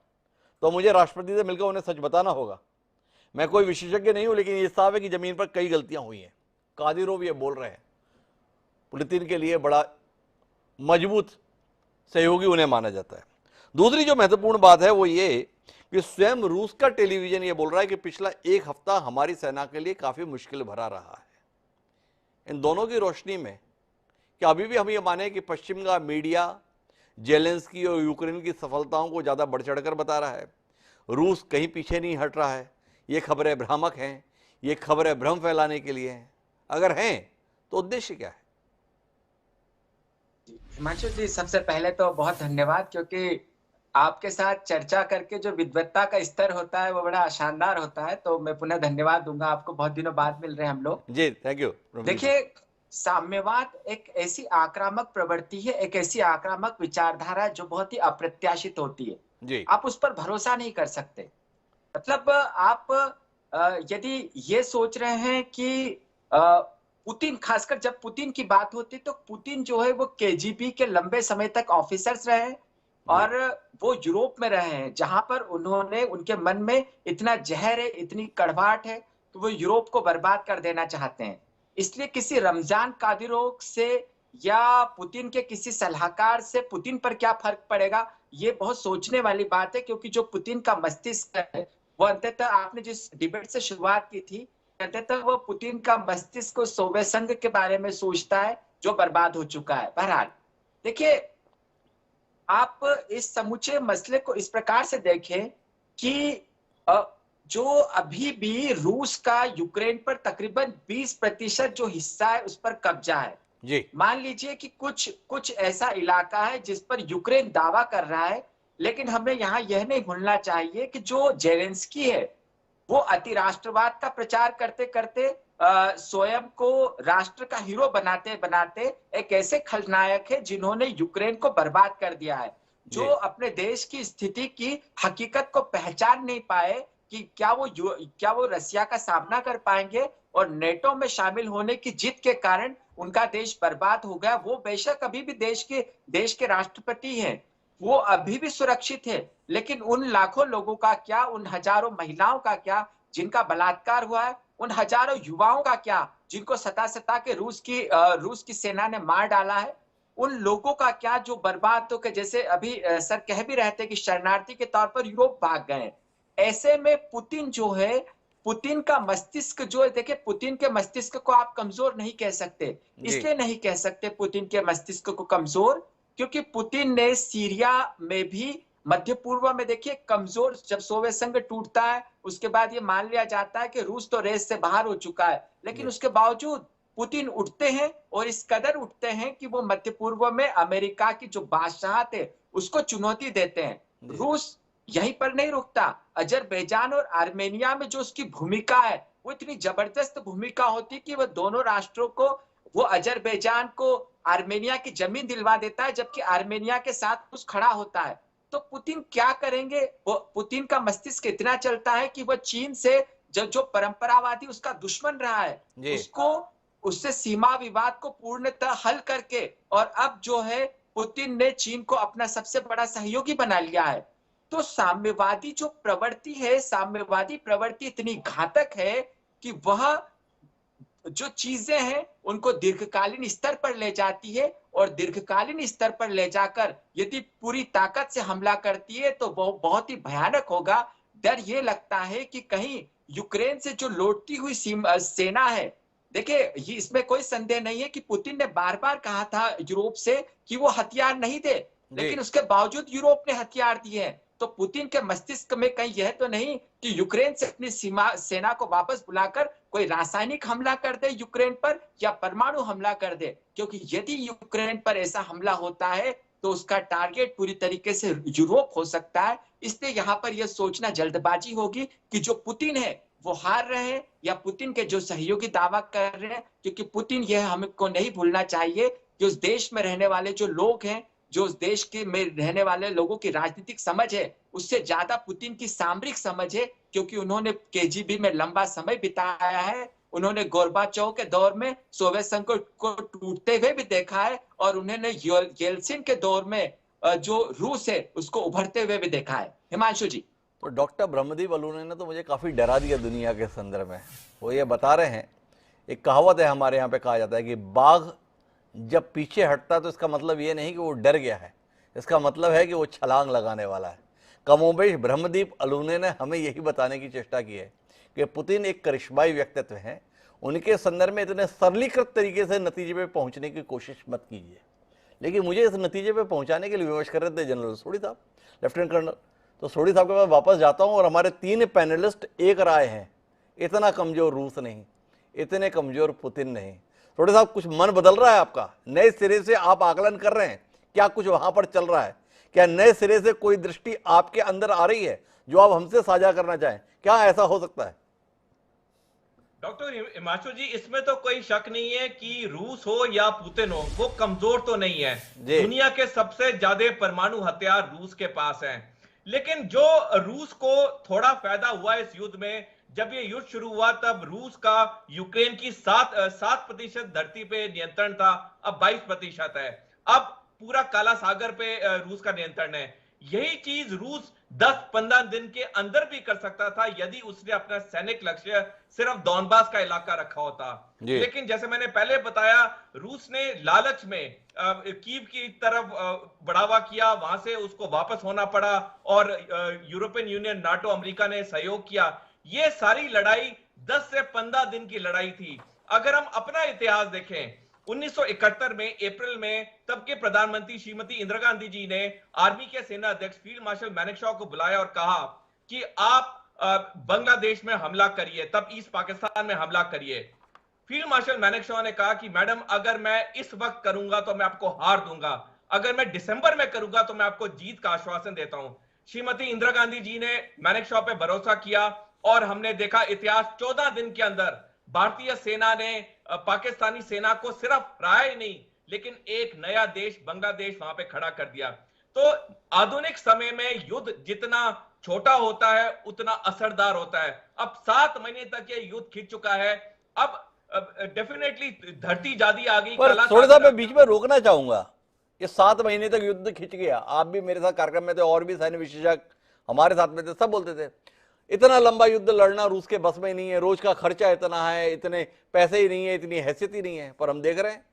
तो मुझे राष्ट्रपति से मिलकर उन्हें सच बताना होगा। मैं कोई विशेषज्ञ नहीं हूं, लेकिन ये साफ है कि जमीन पर कई गलतियां हुई हैं। कादिरोव ये बोल रहे हैं। पुतिन के लिए बड़ा मजबूत सहयोगी उन्हें माना जाता है। दूसरी जो महत्वपूर्ण बात है वो ये कि स्वयं रूस का टेलीविजन ये बोल रहा है कि पिछला एक हफ्ता हमारी सेना के लिए काफी मुश्किल भरा रहा है। इन दोनों की रोशनी में क्या अभी भी हम ये माने कि पश्चिम का मीडिया जेलेंस्की और यूक्रेन की सफलताओं को ज्यादा बढ़ चढ़कर बता रहा है? रूस कहीं पीछे नहीं हट रहा है? ये खबरें भ्रामक हैं, ये खबरें भ्रम फैलाने के लिए हैं? अगर हैं तो उद्देश्य क्या है? हिमांशु जी, सबसे पहले तो बहुत धन्यवाद, क्योंकि आपके साथ चर्चा करके जो विद्वत्ता का स्तर होता है वो बड़ा शानदार होता है। तो मैं पुनः धन्यवाद दूंगा आपको, बहुत दिनों बाद मिल रहे हैं हम लोग। जी, थैंक यू। देखिए, साम्यवाद एक ऐसी आक्रामक प्रवृत्ति है, एक ऐसी आक्रामक विचारधारा जो बहुत ही अप्रत्याशित होती है जी। आप उस पर भरोसा नहीं कर सकते। मतलब आप यदि ये सोच रहे हैं कि पुतिन, खासकर जब पुतिन की बात होती तो पुतिन जो है वो केजीबी के लंबे समय तक ऑफिसर्स रहे और वो यूरोप में रहे हैं, जहां पर उन्होंने, उनके मन में इतना जहर है, इतनी कड़वाहट है कि वो यूरोप को बर्बाद कर देना चाहते हैं। इसलिए किसी रमजान कादिरोव से या पुतिन के किसी सलाहकार से पुतिन पर क्या फर्क पड़ेगा, ये बहुत सोचने वाली बात है। क्योंकि जो पुतिन का मस्तिष्क है वो अंततः, आपने जिस डिबेट से शुरुआत की थी, अंततः वो पुतिन का मस्तिष्क सोवियत संघ के बारे में सोचता है जो बर्बाद हो चुका है। बहरहाल देखिए, आप इस समूचे मसले को इस प्रकार से देखें कि जो अभी भी रूस का यूक्रेन पर तकरीबन 20% जो हिस्सा है उस पर कब्जा है जी। मान लीजिए कि कुछ ऐसा इलाका है जिस पर यूक्रेन दावा कर रहा है, लेकिन हमें यहाँ यह नहीं भूलना चाहिए कि जो जेलेंस्की है वो अति राष्ट्रवाद का प्रचार करते करते स्वयं को राष्ट्र का हीरो बनाते बनाते एक ऐसे खलनायक है जिन्होंने यूक्रेन को बर्बाद कर दिया है, जो अपने देश की स्थिति की हकीकत को पहचान नहीं पाए कि क्या वो रसिया का सामना कर पाएंगे, और नेटो में शामिल होने की जिद के कारण उनका देश बर्बाद हो गया। वो बेशक अभी भी देश के राष्ट्रपति हैं, वो अभी भी सुरक्षित है, लेकिन उन लाखों लोगों का क्या, उन हजारों महिलाओं का क्या जिनका बलात्कार हुआ है, उन हजारों युवाओं का क्या जिनको सता के रूस की सेना ने मार डाला है, उन लोगों का क्या जो बर्बाद हो के, जैसे अभी सर कह भी रहे थे कि शरणार्थी के तौर पर यूरोप भाग गए। ऐसे में पुतिन जो है, पुतिन का मस्तिष्क जो है, देखिए पुतिन के मस्तिष्क को आप कमजोर नहीं कह सकते। इसलिए नहीं कह सकते पुतिन के मस्तिष्क को कमजोर, क्योंकि पुतिन ने सीरिया में भी, मध्य पूर्व में देखिए कमजोर, जब सोवियत संघ टूटता है उसके बाद ये मान लिया जाता है कि रूस तो रेस से बाहर हो चुका है, लेकिन उसके बावजूद पुतिन उठते हैं, और इस कदर उठते हैं कि वो मध्य पूर्व में अमेरिका की जो बादशाहत है उसको चुनौती देते हैं। रूस यहीं पर नहीं रुकता, अजरबैजान और आर्मेनिया में जो उसकी भूमिका है वो इतनी जबरदस्त भूमिका होती कि वो दोनों राष्ट्रों को, वो अजरबैजान को आर्मेनिया की जमीन दिलवा देता है, जबकि आर्मेनिया के साथ उस खड़ा होता है। तो पुतिन क्या करेंगे? वो पुतिन का मस्तिष्क इतना चलता है कि वो चीन से जो परंपरावादी उसका दुश्मन रहा है उससे सीमा विवाद को पूर्णतः हल करके, और अब जो है पुतिन ने चीन को अपना सबसे बड़ा सहयोगी बना लिया है। तो साम्यवादी जो प्रवृत्ति है, साम्यवादी प्रवृत्ति इतनी घातक है कि वह जो चीजें हैं उनको दीर्घकालीन स्तर पर ले जाती है, और दीर्घकालीन स्तर पर ले जाकर यदि पूरी ताकत से हमला करती है तो बहुत ही भयानक होगा। डर ये लगता है कि कहीं यूक्रेन से जो लौटती हुई सेना है, देखिए ये इसमें कोई संदेह नहीं है कि पुतिन ने बार बार कहा था यूरोप से कि वो हथियार नहीं दे, लेकिन उसके बावजूद यूरोप ने हथियार दिए हैं। तो पुतिन के मस्तिष्क में कहीं यह तो नहीं कि यूक्रेन से अपनी सेना को वापस बुलाकर कोई रासायनिक हमला कर दे यूक्रेन पर या परमाणु हमला कर दे, क्योंकि यदि यूक्रेन पर ऐसा हमला होता है तो उसका टारगेट पूरी तरीके से यूरोप हो सकता है। इसलिए यहाँ पर यह सोचना जल्दबाजी होगी कि जो पुतिन है वो हार रहे हैं या पुतिन के जो सहयोगी दावा कर रहे हैं, क्योंकि पुतिन यह हमको नहीं भूलना चाहिए कि उस देश में रहने वाले जो लोग हैं, जो उस देश के में रहने वाले लोगों की राजनीतिक समझ है, उससे ज्यादा पुतिन की सामरिक समझ है, क्योंकि उन्होंने केजीबी में लंबा समय बिताया है। उन्होंने गोर्बाचोव के दौर में सोवियत संघ को टूटते हुए भी देखा है, और उन्होंने येल्सिन के दौर में जो रूस है उसको उभरते हुए भी देखा है। हिमांशु जी। तो डॉक्टर ब्रह्मदीप अलूने ने तो मुझे काफ़ी डरा दिया दुनिया के संदर्भ में। वो ये बता रहे हैं, एक कहावत है हमारे यहाँ पे, कहा जाता है कि बाघ जब पीछे हटता है तो इसका मतलब ये नहीं कि वो डर गया है, इसका मतलब है कि वो छलांग लगाने वाला है। कमोबेश ब्रह्मदीप अलूने ने हमें यही बताने की चेष्टा की है कि पुतिन एक करिश्माई व्यक्तित्व हैं, उनके संदर्भ में इतने सरलीकृत तरीके से नतीजे पे पहुंचने की कोशिश मत कीजिए। लेकिन मुझे इस नतीजे पे पहुंचाने के लिए विमर्श कर रहे थे जनरल सोढ़ी साहब, लेफ्टिनेंट कर्नल। तो सोढ़ी साहब के पास वापस जाता हूँ और हमारे 3 पैनलिस्ट एक राय हैं, इतना कमजोर रूस नहीं, इतने कमजोर पुतिन नहीं। सोढ़ी साहब, कुछ मन बदल रहा है आपका? नए सिरे से आप आकलन कर रहे हैं, क्या कुछ वहां पर चल रहा है? क्या नए सिरे से कोई दृष्टि आपके अंदर आ रही है जो आप हमसे साझा करना चाहें? क्या ऐसा हो सकता है? डॉक्टर हिमांशु जी, इसमें तो कोई शक नहीं है कि रूस हो या पुतिन हो, वो कमजोर तो नहीं है। दुनिया के सबसे ज्यादा परमाणु हथियार रूस के पास हैं। लेकिन जो रूस को थोड़ा फायदा हुआ इस युद्ध में, जब ये युद्ध शुरू हुआ तब रूस का यूक्रेन की 7% धरती पे नियंत्रण था, अब 22% है। अब पूरा काला सागर पे रूस का नियंत्रण है। यही चीज रूस 10-15 दिन के अंदर भी कर सकता था यदि उसने अपना सैनिक लक्ष्य सिर्फ डॉनबास का इलाका रखा होता। लेकिन जैसे मैंने पहले बताया, रूस ने लालच में कीव की तरफ बढ़ावा किया, वहां से उसको वापस होना पड़ा, और यूरोपियन यूनियन, नाटो, अमेरिका ने सहयोग किया। ये सारी लड़ाई 10 से 15 दिन की लड़ाई थी। अगर हम अपना इतिहास देखें, 1971 में अप्रैल में तब के प्रधानमंत्री श्रीमती इंदिरा गांधी जी ने आर्मी के सेना अध्यक्ष फील्ड मार्शल मैनेकशॉ को बुलाया और कहा कि आप बांग्लादेश में हमला करिए, तब ईस्ट पाकिस्तान में हमला करिए। फील्ड मार्शल मैनेकशॉ ने कहा कि मैडम, अगर मैं इस वक्त करूंगा तो मैं आपको हार दूंगा, अगर मैं दिसंबर में करूंगा तो मैं आपको जीत का आश्वासन देता हूं। श्रीमती इंदिरा गांधी जी ने मैनेकशॉ पे भरोसा किया और हमने देखा इतिहास 14 दिन के अंदर भारतीय सेना ने पाकिस्तानी सेना को सिर्फ हराया ही नहीं, लेकिन एक नया देश बांग्लादेश वहां पे खड़ा कर दिया। तो आधुनिक समय में युद्ध जितना छोटा होता है उतना असरदार होता है। अब 7 महीने तक ये युद्ध खिंच चुका है। अब डेफिनेटली धरती जादी आ गई। थोड़ा सा मैं बीच में रोकना चाहूंगा, ये 7 महीने तक युद्ध खिंच गया। आप भी मेरे साथ कार्यक्रम में थे और भी सैन्य विशेषज्ञ हमारे साथ में थे, सब बोलते थे इतना लंबा युद्ध लड़ना रूस के बस में नहीं है, रोज का खर्चा इतना है, इतने पैसे ही नहीं है, इतनी हैसियत ही नहीं है। पर हम देख रहे हैं,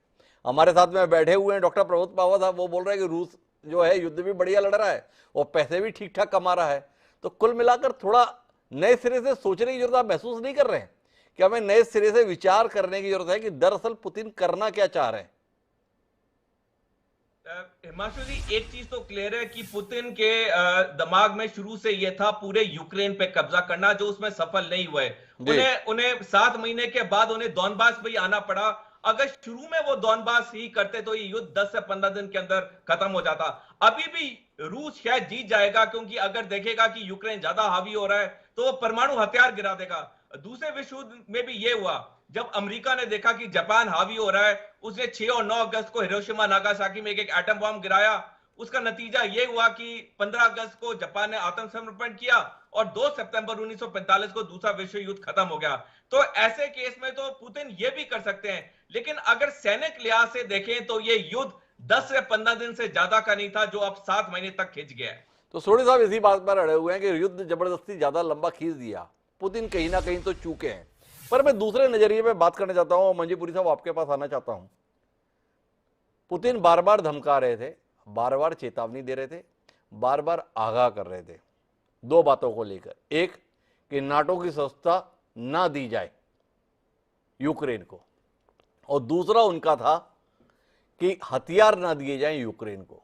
हमारे साथ में बैठे हुए हैं डॉक्टर प्रमोद पावा साहब, वो बोल रहे हैं कि रूस जो है युद्ध भी बढ़िया लड़ रहा है और पैसे भी ठीक ठाक कमा रहा है। तो कुल मिलाकर थोड़ा नए सिरे से सोचने की जरूरत आप महसूस नहीं कर रहे हैं कि हमें नए सिरे से विचार करने की जरूरत है कि दरअसल पुतिन करना क्या चाह रहे हैं? हिमांशु जी, एक चीज तो क्लियर है कि पुतिन के दिमाग में शुरू से यह था पूरे यूक्रेन पे कब्जा करना, जो उसमें सफल नहीं हुए। उन्हें 7 महीने के बाद उन्हें डॉनबास पे ही आना पड़ा। अगर शुरू में वो डॉनबास ही करते तो ये युद्ध 10 से 15 दिन के अंदर खत्म हो जाता। अभी भी रूस शायद जीत जाएगा, क्योंकि अगर देखेगा कि यूक्रेन ज्यादा हावी हो रहा है तो वो परमाणु हथियार गिरा देगा। दूसरे विश्व युद्ध में भी ये हुआ, जब अमेरिका ने देखा कि जापान हावी हो रहा है, उसने 6 और 9 अगस्त को हिरोशिमा नागासाकी में एक एटम बम गिराया। उसका नतीजा यह हुआ कि 15 अगस्त को जापान ने आत्मसमर्पण किया और 2 सितंबर 1945 को दूसरा विश्व युद्ध खत्म हो गया। तो ऐसे केस में तो पुतिन ये भी कर सकते हैं। लेकिन अगर सैनिक लिहाज से देखें तो ये युद्ध 10 से 15 दिन से ज्यादा का नहीं था, जो अब 7 महीने तक खिंच गया है। तो सोढ़ी साहब इसी बात पर अड़े हुए हैं कि युद्ध जबरदस्ती ज्यादा लंबा खींच दिया, पुतिन कहीं ना कहीं तो चूके हैं। पर मैं दूसरे नजरिए पे बात करना चाहता हूं, मंजीपुरी साहब आपके पास आना चाहता हूं। पुतिन बार बार धमका रहे थे, बार बार चेतावनी दे रहे थे, बार बार आगाह कर रहे थे दो बातों को लेकर। एक कि नाटो की सदस्यता ना दी जाए यूक्रेन को, और दूसरा उनका था कि हथियार ना दिए जाएं यूक्रेन को।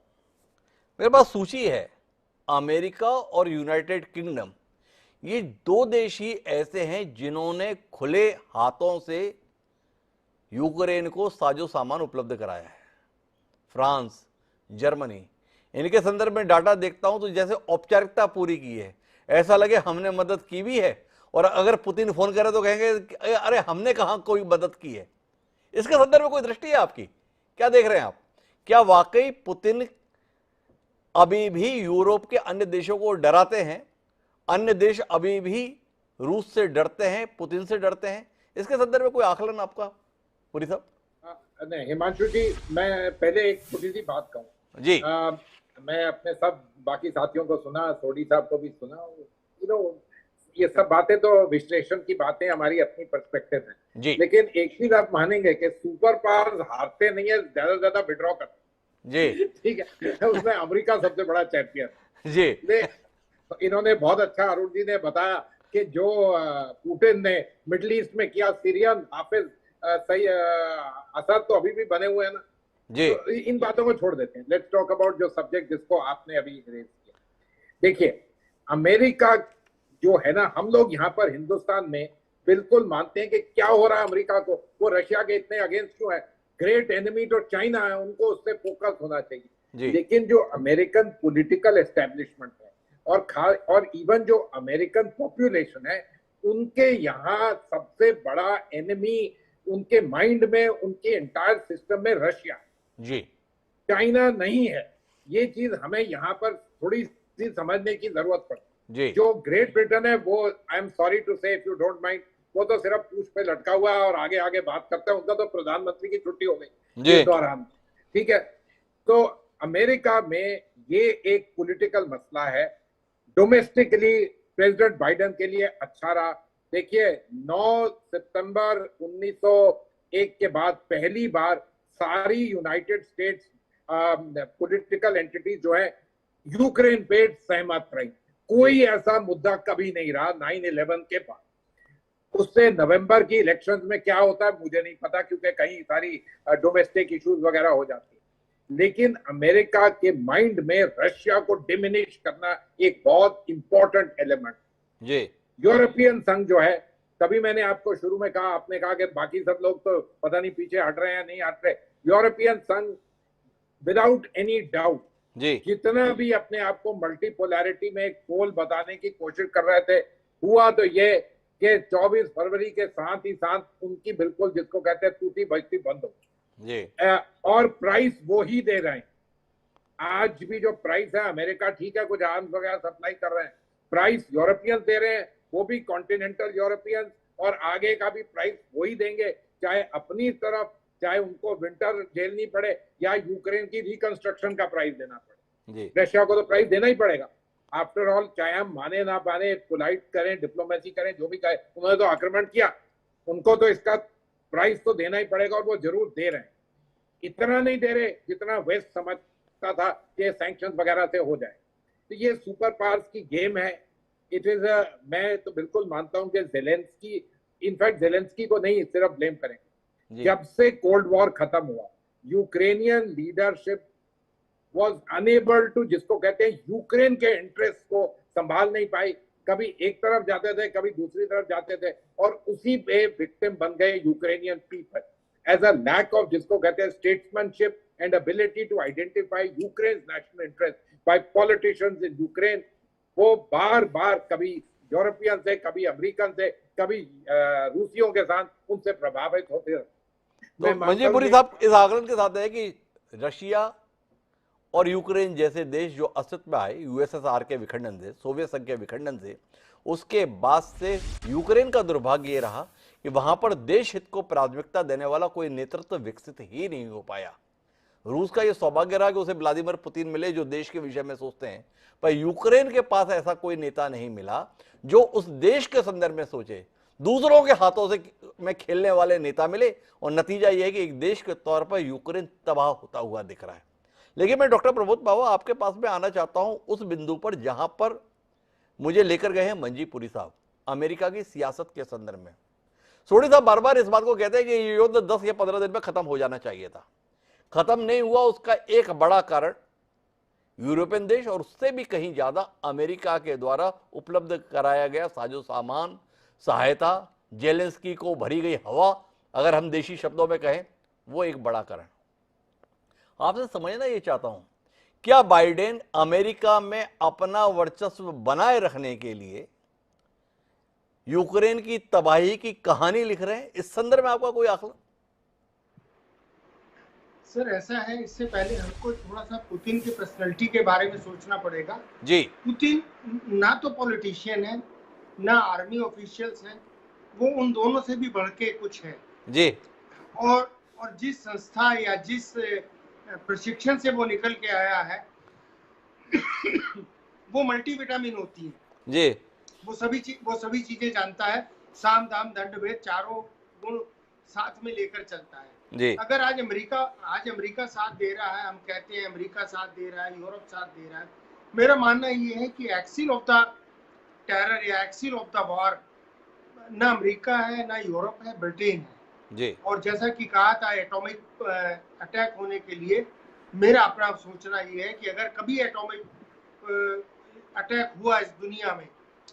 मेरे पास सूची है, अमेरिका और यूनाइटेड किंगडम, ये दो देश ही ऐसे हैं जिन्होंने खुले हाथों से यूक्रेन को साजो सामान उपलब्ध कराया है। फ्रांस, जर्मनी, इनके संदर्भ में डाटा देखता हूं तो जैसे औपचारिकता पूरी की है, ऐसा लगे हमने मदद की भी है, और अगर पुतिन फोन करे तो कहेंगे अरे हमने कहां कोई मदद की है। इसके संदर्भ में कोई दृष्टि है आपकी? क्या देख रहे हैं आप? क्या वाकई पुतिन अभी भी यूरोप के अन्य देशों को डराते हैं? अन्य देश अभी भी रूस से डरते हैं, पुतिन से डरते हैं? इसके संदर्भ में कोई आकलन आपका, पुरी साहब? नहीं हिमांशु जी, मैं पहले एक छोटी सी बात कहूँ जी। मैं अपने सब बाकी साथियों को सुना, सोडी साहब को भी सुना। ये सब बातें तो विश्लेषण की बातें, हमारी अपनी पर्सपेक्टिव है जी। लेकिन एक चीज आप मानेंगे कि सुपर पावर्स हारते नहीं है, ज्यादा से ज्यादा विड्रॉ करते जी। ठीक है, उसमें अमेरिका सबसे बड़ा चैंपियन जी। इन्होंने बहुत अच्छा, अरुण जी ने बताया कि जो पुतिन ने मिडिल ईस्ट में किया, सीरियन हाफिज सही असद तो अभी भी बने हुए हैं ना जी। तो इन बातों को छोड़ देते हैं। लेट्स टॉक अबाउट जो सब्जेक्ट जिसको आपने अभी रेज किया। देखिए, अमेरिका जो है ना, हम लोग यहाँ पर हिंदुस्तान में बिल्कुल मानते हैं कि क्या हो रहा है अमेरिका को, वो रशिया के इतने अगेंस्ट क्यों है, ग्रेट एनिमी तो चाइना है, उनको उससे फोकस होना चाहिए। लेकिन जो अमेरिकन पॉलिटिकल एस्टेब्लिशमेंट है और इवन जो अमेरिकन पॉपुलेशन है, उनके यहाँ सबसे बड़ा एनिमी उनके माइंड में, उनके एंटायर सिस्टम में रशिया जी, चाइना नहीं है। ये चीज हमें यहाँ पर थोड़ी सी समझने की जरूरत पड़ती जी। जो ग्रेट ब्रिटेन है वो, आई एम सॉरी टू से इफ यू डोंट माइंड, वो तो सिर्फ पूछ पे लटका हुआ है और आगे आगे बात करता है। उनका तो प्रधानमंत्री की छुट्टी हो गई इस दौरान, ठीक है। तो अमेरिका में ये एक पॉलिटिकल मसला है। डोमेस्टिकली प्रेसिडेंट बाइडेन के लिए अच्छा रहा। देखिए, 9 सितंबर 1901 के बाद पहली बार सारी यूनाइटेड स्टेट्स पॉलिटिकल एंटिटी जो है यूक्रेन पे सहमत रही। कोई ऐसा मुद्दा कभी नहीं रहा 9/11 के बाद। उससे नवंबर की इलेक्शंस में क्या होता है मुझे नहीं पता, क्योंकि कहीं सारी डोमेस्टिक इश्यूज वगैरह हो जाती है। लेकिन अमेरिका के माइंड में रशिया को डिमिनिश करना एक बहुत इंपॉर्टेंट एलिमेंट जी। यूरोपियन संघ जो है, तभी मैंने आपको शुरू में कहा, आपने कहा कि बाकी सब लोग तो पता नहीं पीछे हट रहे हैं नहीं हट रहे। यूरोपियन संघ विदाउट एनी डाउट जितना भी अपने आप को मल्टीपोलैरिटी में एक पोल बताने की कोशिश कर रहे थे, हुआ तो ये कि 24 फरवरी के साथ ही साथ उनकी बिल्कुल जिसको कहते हैं टूटी बजती बंद हो जी। और प्राइस वो ही दे रहे हैं। आज भी जो प्राइस है, अमेरिका ठीक है कुछ आर्म्स वगैरह सप्लाई कर रहे हैं, प्राइस यूरोपियंस दे रहे हैं, वो भी कॉन्टिनेंटल यूरोपियंस, और आगे का भी प्राइस वही देंगे, चाहे अपनी तरफ, चाहे उनको विंटर झेलनी पड़े या यूक्रेन की रिकंस्ट्रक्शन का प्राइस देना पड़े। रशिया को तो प्राइस देना ही पड़ेगा। आफ्टर ऑल, चाहे हम माने ना माने, पोलाइट करें, डिप्लोमेसी करें, जो भी करें, उन्होंने तो आक्रमण किया, उनको तो इसका प्राइस तो देना ही पड़ेगा, और वो जरूर दे रहे हैं। इतना नहीं दे रहे जितना वेस्ट समझता था कि सैंक्शन वगैरह से हो जाए। तो ये सुपर पावर्स की गेम है। इट इज मैं तो बिल्कुल मानता हूं कि ज़ेलेंस्की, इनफैक्ट ज़ेलेंस्की को नहीं सिर्फ ब्लेम करेंगे। जब से कोल्ड वॉर खत्म हुआ, Ukrainian leadership was unable to, जिसको कहते हैं, यूक्रेन के इंटरेस्ट को संभाल नहीं पाई। कभी एक तरफ जाते थे, कभी दूसरी तरफ जाते थे, और उसी पे विक्टिम बन गए Ukrainian people as a lack of, जिसको कहते हैं, statesmanship and ability to identify Ukraine national interest by politicians in Ukraine. वो बार बार कभी यूरोपियन से, कभी अमेरिकन से, कभी रूसियों के साथ उनसे प्रभावित होते रहे। तो मंजीपुरी साहब इस आकलन के साथ है कि रशिया और यूक्रेन जैसे देश जो अस्तित्व में आए यूएसएसआर के विखंडन से, सोवियत संघ के विखंडन से, उसके बाद से यूक्रेन का दुर्भाग्य ये रहा कि वहां पर देश हित को प्राथमिकता देने वाला कोई नेतृत्व विकसित ही नहीं हो पाया। रूस का यह सौभाग्य रहा कि उसे व्लादिमीर पुतिन मिले जो देश के विषय में सोचते हैं, पर यूक्रेन के पास ऐसा कोई नेता नहीं मिला जो उस देश के संदर्भ में सोचे, दूसरों के हाथों से में खेलने वाले नेता मिले और नतीजा यह है कि एक देश के तौर पर यूक्रेन तबाह होता हुआ दिख रहा है। लेकिन मैं डॉक्टर प्रमोद पावा आपके पास में आना चाहता हूं उस बिंदु पर जहां पर मुझे लेकर गए हैं मंजी पुरी साहब, अमेरिका की सियासत के संदर्भ में। सोढ़ी साहब बार बार इस बात को कहते हैं कि ये युद्ध 10 या 15 दिन में खत्म हो जाना चाहिए था, खत्म नहीं हुआ। उसका एक बड़ा कारण यूरोपियन देश और उससे भी कहीं ज्यादा अमेरिका के द्वारा उपलब्ध कराया गया साजो सामान, सहायता, जेलेंस्की को भरी गई हवा, अगर हम देशी शब्दों में कहें, वो एक बड़ा कारण। आपसे समझना ये चाहता हूं, क्या बाइडेन अमेरिका में अपना वर्चस्व बनाए रखने के लिए यूक्रेन की तबाही की कहानी लिख रहे हैं? इस संदर्भ में आपका कोई आकलन? सर ऐसा है, इससे पहले हमको थोड़ा सा पुतिन की पर्सनैलिटी के बारे में सोचना पड़ेगा जी। पुतिन ना तो पॉलिटिशियन है ना आर्मी ऑफिशियल्स हैं, वो उन दोनों से भी बढ़ के कुछ है जी। और जिस संस्था या जिस प्रशिक्षण से वो निकल के आया है वो मल्टीविटामिन होती है जी। वो सभी चीजें जानता है, साम दाम दंड भेद चारों गुण साथ में लेकर चलता है जी। अगर आज अमेरिका साथ दे रहा है, हम कहते हैं अमेरिका साथ दे रहा है, यूरोप साथ दे रहा है, मेरा मानना ये है कि एक्सिल ऑफ द टेरर या एक्सिल ऑफ द वॉर ना अमेरिका है ना यूरोप है, ब्रिटेन है जी। और जैसा कि कहा था एटॉमिक अटैक होने के लिए मेरा अपना सोचना ये है कि अगर कभी एटॉमिक अटैक हुआ इस दुनिया में,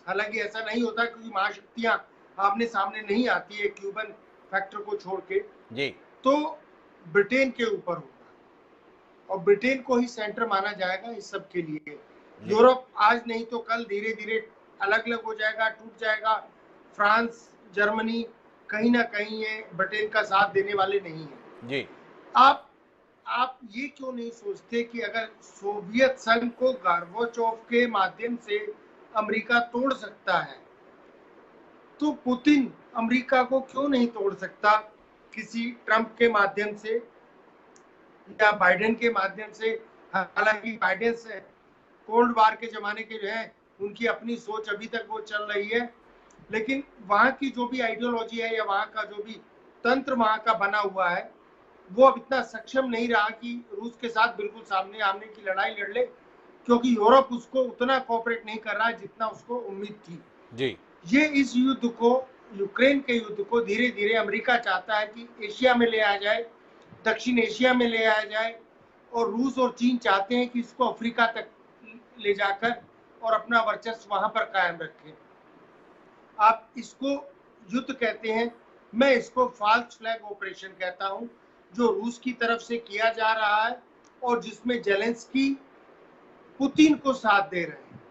हालांकि ऐसा नहीं होता क्योंकि महाशक्तियां आमने सामने नहीं आती है क्यूबन फैक्टर को छोड़ के जी, तो ब्रिटेन के ऊपर होगा और ब्रिटेन को ही सेंटर माना जाएगा इस सब के लिए। यूरोप आज नहीं तो कल धीरे धीरे अलग अलग हो जाएगा, टूट जाएगा। फ्रांस, जर्मनी कहीं ना कहीं ये ब्रिटेन का साथ देने वाले नहीं है जी। आप ये क्यों नहीं सोचते कि अगर सोवियत संघ को गार्बाचोव के माध्यम से अमेरिका तोड़ सकता है तो पुतिन अमेरिका को क्यों नहीं तोड़ सकता किसी ट्रंप के माध्यम से या बाइडेन के माध्यम से। हालांकि बाइडेन से कोल्ड वार के जमाने के जो है उनकी अपनी सोच अभी तक वो चल रही है, लेकिन वहां की जो भी आइडियोलॉजी है या वहां का जो भी तंत्र वहां का बना हुआ है वो अब इतना सक्षम नहीं रहा कि रूस के साथ बिल्कुल सामने आमने की लड़ाई लड़ ले, क्योंकि यूरोप उसको उतना कोऑपरेट नहीं कर रहा है जितना उसको उम्मीद थी जी। ये इस युद्ध को, यूक्रेन के युद्ध को धीरे धीरे अमेरिका चाहता है कि एशिया में ले आया जाए, दक्षिण एशिया में ले आया जाए और रूस और चीन चाहते हैं कि इसको अफ्रीका तक ले जाकर और अपना वर्चस्व वहां पर कायम रखें। आप इसको युद्ध कहते हैं, मैं इसको फॉल्स फ्लैग ऑपरेशन कहता हूं जो रूस की तरफ से किया जा रहा है और जिसमें जेलेंस्की पुतिन को साथ दे रहे हैं।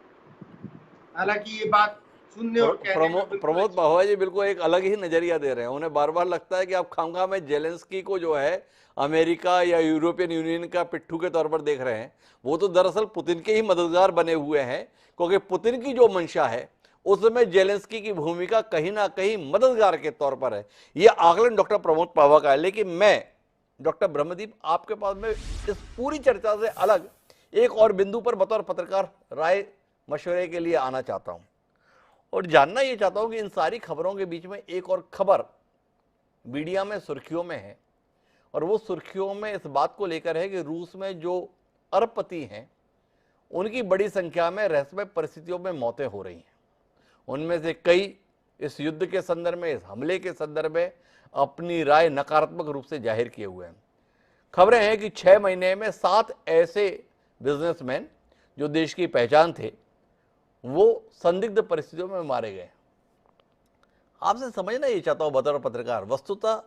हालांकि ये बात सुनने और कहने में प्रमोद पावा जी बिल्कुल एक अलग ही नजरिया दे रहे हैं। उन्हें बार बार लगता है कि आप खामखा में जेलेंस्की को जो है अमेरिका या यूरोपियन यूनियन का पिट्ठू के तौर पर देख रहे हैं। वो तो दरअसल पुतिन के ही मददगार बने हुए हैं, क्योंकि पुतिन की जो मंशा है उसमें जेलेंस्की की भूमिका कहीं ना कहीं मददगार के तौर पर है। यह आकलन डॉक्टर प्रमोद पावा का है। लेकिन मैं डॉक्टर ब्रह्मदीप आपके पास में इस पूरी चर्चा से अलग एक और बिंदु पर बतौर पत्रकार राय मशवरे के लिए आना चाहता हूं और जानना यह चाहता हूं कि इन सारी खबरों के बीच में एक और खबर मीडिया में सुर्खियों में है और वो सुर्खियों में इस बात को लेकर है कि रूस में जो अरबपति हैं उनकी बड़ी संख्या में रहस्यमय परिस्थितियों में मौतें हो रही हैं। उनमें से कई इस युद्ध के संदर्भ में, इस हमले के संदर्भ में अपनी राय नकारात्मक रूप से जाहिर किए हुए हैं। खबरें हैं कि 6 महीने में 7 ऐसे बिजनेसमैन जो देश की पहचान थे वो संदिग्ध परिस्थितियों में मारे गए। आपसे समझना ये चाहता हूं बतौर पत्रकार, वस्तुतः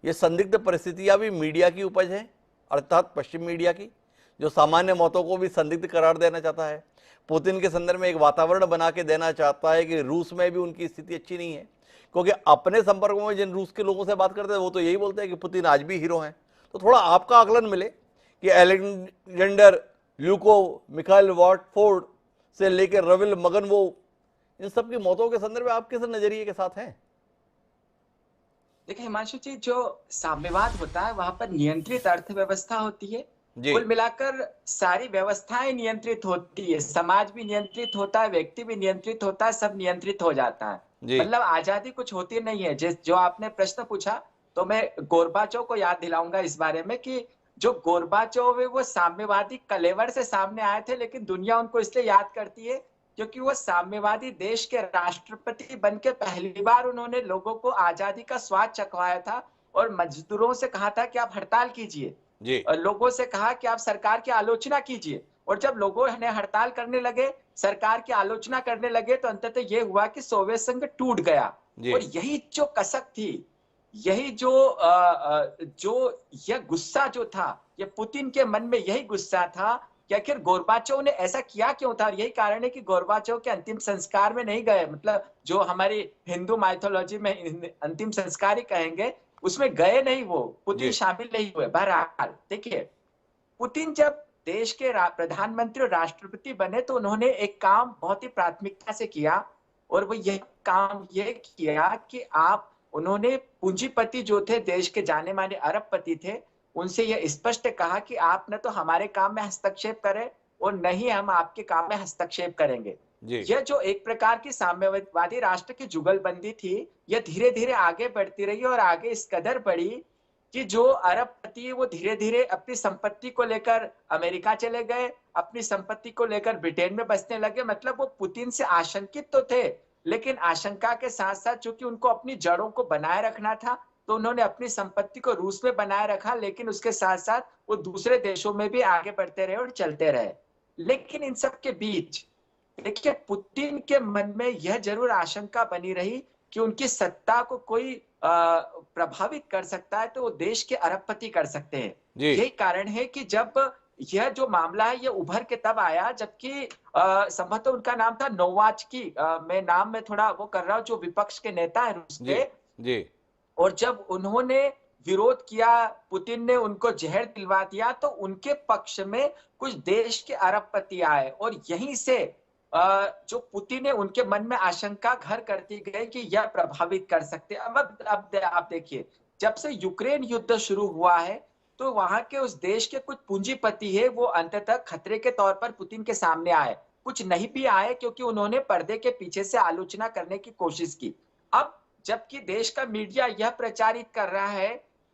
ये संदिग्ध परिस्थितियां भी मीडिया की उपज है, अर्थात पश्चिम मीडिया की, जो सामान्य मौतों को भी संदिग्ध करार देना चाहता है। पुतिन के संदर्भ में एक वातावरण बना के देना चाहता है कि रूस में भी उनकी स्थिति अच्छी नहीं है, क्योंकि अपने संपर्कों में जिन रूस के लोगों से बात करते हैं वो तो यही बोलते हैं कि पुतिन आज भी हीरो हैं। तो थोड़ा आपका आकलन मिले कि एलेक्जेंडर ल्यूकोव, मिखाइल वॉटफोर्ड से लेकर रविल मगनवो, इन सब की मौतों के संदर्भ में आप किस नजरिए के साथ हैं? देखिए हिमांशु जी, जो साम्यवाद होता है वहां पर नियंत्रित अर्थव्यवस्था होती है। कुल मिलाकर सारी व्यवस्थाएं नियंत्रित होती है, समाज भी नियंत्रित होता है, व्यक्ति भी नियंत्रित होता है, सब नियंत्रित हो जाता है। जी मतलब आजादी कुछ होती नहीं है। जिस जो आपने प्रश्न पूछा, तो मैं गोरबाचोव को याद दिलाऊंगा इस बारे में कि जो गोरबाचोव है वो साम्यवादी कलेवर से सामने आए थे, लेकिन दुनिया उनको इसलिए याद करती है क्योंकि वो साम्यवादी देश के राष्ट्रपति बनके पहली बार उन्होंने लोगों को आजादी का स्वाद चखवाया था और मजदूरों से कहा था कि आप हड़ताल कीजिए, जी लोगों से कहा कि आप सरकार की आलोचना कीजिए। और जब लोगों ने हड़ताल करने लगे, सरकार की आलोचना करने लगे, तो अंततः ये हुआ कि सोवियत संघ टूट गया। जी और यही जो कसक थी, यही जो जो यह गुस्सा जो था, ये पुतिन के मन में यही गुस्सा था कि आखिर गोरबाचोव ने ऐसा किया क्यों था। और यही कारण है कि गोरबाचोव के अंतिम संस्कार में नहीं गए, मतलब जो हमारी हिंदू माइथोलॉजी में अंतिम संस्कार ही कहेंगे, उसमें गए नहीं, वो पुतिन जी शामिल नहीं हुए। बहरहाल देखिए, पुतिन जब देश के प्रधानमंत्री और राष्ट्रपति बने तो उन्होंने एक काम बहुत ही प्राथमिकता से किया, और वो यह काम ये किया कि आप उन्होंने पूंजीपति जो थे, देश के जाने माने अरबपति थे, उनसे यह स्पष्ट कहा कि आप न तो हमारे काम में हस्तक्षेप करें और न ही हम आपके काम में हस्तक्षेप करेंगे। जी यह जो एक प्रकार की साम्यवादी राष्ट्र की जुगलबंदी थी, यह धीरे धीरे आगे बढ़ती रही और आगे इस कदर बढ़ी कि जो अरबपति वो धीरे धीरे अपनी संपत्ति को लेकर अमेरिका चले गए, अपनी संपत्ति को लेकर ब्रिटेन में बसने लगे। मतलब वो पुतिन से आशंकित तो थे, लेकिन आशंका के साथ साथ चूंकि उनको अपनी जड़ों को बनाए रखना था, तो उन्होंने अपनी संपत्ति को रूस में बनाए रखा, लेकिन उसके साथ साथ वो दूसरे देशों में भी आगे बढ़ते रहे और चलते रहे। लेकिन इन सब के बीच देखिए, पुतिन के मन में यह जरूर आशंका बनी रही कि उनकी सत्ता को कोई प्रभावित कर सकता है, तो वो देश के अरबपति कर सकते हैं। जी यही कारण है कि जब यह जो मामला है ये उभर के तब आया जबकि संभवतः उनका नाम था नोवाचकी, मैं नाम में थोड़ा वो कर रहा हूँ, जो विपक्ष के नेता है रूस जी के। जी और जब उन्होंने विरोध किया, पुतिन ने उनको जहर दिलवा दिया, तो उनके पक्ष में कुछ देश के अरबपति आए और यहीं से जो पुतिन है उनके मन में आशंका घर करती गई कि यह प्रभावित कर सकते। अब आप देखिए, जब से यूक्रेन युद्ध शुरू हुआ है तो वहां के उस देश के कुछ पूंजीपति है वो अंततः खतरे के तौर पर पुतिन के सामने आए, कुछ नहीं भी आए क्योंकि उन्होंने पर्दे के पीछे से आलोचना करने की कोशिश की। अब जबकि देश का मीडिया यह प्रचारित कर रहा है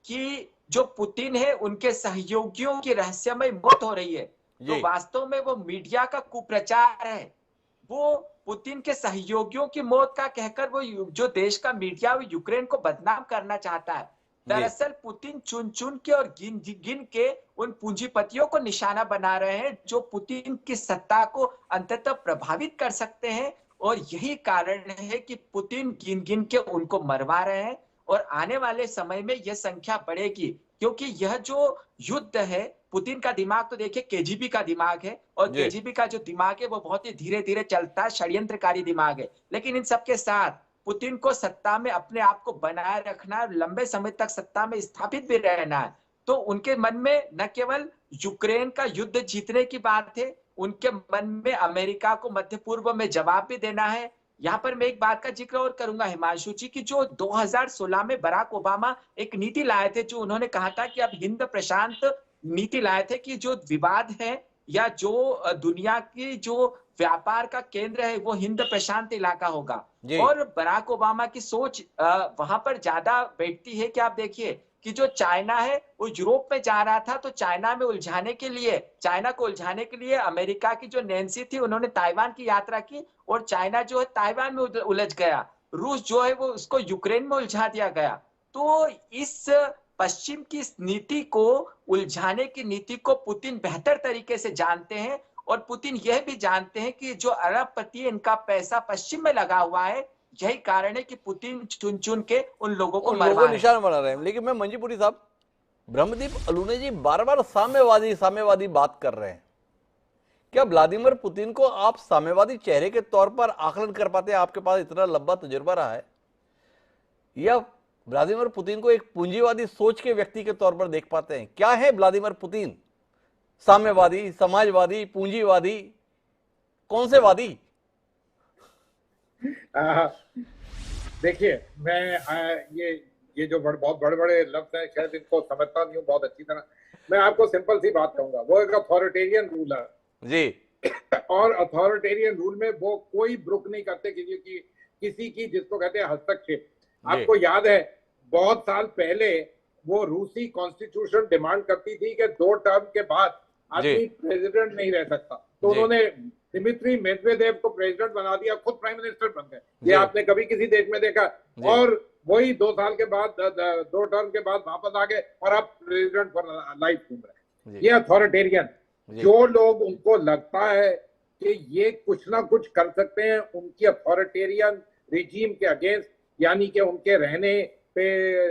कि जो पुतिन है उनके सहयोगियों की रहस्यमय मौत हो रही है, तो जी वास्तव में वो मीडिया का कुप्रचार है। वो पुतिन के सहयोगियों की मौत का कहकर वो जो देश का मीडिया वो यूक्रेन को बदनाम करना चाहता है। जी दरअसल पुतिन चुन चुन के और गिन गिन के उन पूंजीपतियों को निशाना बना रहे हैं जो पुतिन की सत्ता को अंततः प्रभावित कर सकते हैं। और यही कारण है कि पुतिन गिन गिन के उनको मरवा रहे हैं और आने वाले समय में यह संख्या बढ़ेगी, क्योंकि यह जो युद्ध है, पुतिन का दिमाग तो देखिए केजीबी का दिमाग है, और जी केजीबी का जो दिमाग है वो बहुत ही धीरे धीरे चलता है, षड्यंत्रकारी दिमाग है। लेकिन इन सबके साथ पुतिन को सत्ता में अपने आप को बनाए रखना है, लंबे समय तक सत्ता में स्थापित भी रहना है। तो उनके मन में न केवल यूक्रेन का युद्ध जीतने की बात है, उनके मन में अमेरिका को मध्य पूर्व में जवाब भी देना है। यहाँ पर मैं एक बात का जिक्र और करूंगा हिमांशु जी की, जो 2016 में बराक ओबामा एक नीति लाए थे, जो उन्होंने कहा था कि अब हिंद प्रशांत नीति लाए थे कि जो विवाद है या जो दुनिया की जो व्यापार का केंद्र है वो हिंद प्रशांत इलाका होगा। जी और बराक ओबामा की सोच वहां पर ज्यादा बैठती है कि आप देखिए कि जो चाइना है वो यूरोप में जा रहा था, तो चाइना में उलझाने के लिए, चाइना को उलझाने के लिए अमेरिका की जो नैन्सी थी उन्होंने ताइवान की यात्रा की और चाइना जो है ताइवान में उलझ गया। रूस जो है वो उसको यूक्रेन में उलझा दिया गया। तो इस पश्चिम की इस नीति को, उलझाने की नीति को पुतिन बेहतर तरीके से जानते हैं, और पुतिन यह भी जानते हैं कि जो अरबपति इनका पैसा पश्चिम में लगा हुआ है, यही कारण है कि पुतिन चुन चुन के उन लोगों को मरवा रहे हैं। निशान बना रहे हैं। लेकिन मैं मंजीपुरी साहब, ब्रह्मदीप अलूने जी बार बार साम्यवादी बात कर रहे हैं। क्या व्लादिमीर पुतिन को आप साम्यवादी चेहरे के तौर पर आकलन कर पाते हैं? आपके पास इतना लंबा तजुर्बा रहा है, या व्लादिमीर पुतिन को एक पूंजीवादी सोच के व्यक्ति के तौर पर देख पाते हैं? क्या है व्लादिमीर पुतिन? साम्यवादी, समाजवादी, पूंजीवादी, कौन से वादी? देखिए, मैं ये जो बहुत बड़े बड़े लफ्ज हैं, शायद इनको समझता नहीं हूँ बहुत अच्छी तरह। मैं आपको सिंपल सी बात कहूंगा, वो एक अथॉरिटेरियन रूल है जी, और अथॉरिटेरियन रूल में वो कोई ब्रुक नहीं करते किसी की किसी की जिसको कहते हैं हस्तक्षेप। आपको याद है बहुत साल पहले वो रूसी कॉन्स्टिट्यूशन डिमांड करती थी कि 2 टर्म के बाद आदमी प्रेसिडेंट नहीं रह सकता, तो उन्होंने दिमित्री मेदवेदेव को प्रेसिडेंट बना दिया, खुद प्राइम मिनिस्टर बन गए। ये आपने कभी किसी देश में देखा? और वही 2 साल के बाद 2 टर्म के बाद वापस आ गए और अब प्रेसिडेंट फॉर लाइफ घूम रहे हैं। ये अथॉरिटेरियन, जो लोग उनको लगता है कि ये कुछ ना कुछ कर सकते हैं उनकी अथॉरिटेरियन रिजीम के अगेंस्ट, यानी कि उनके रहने पे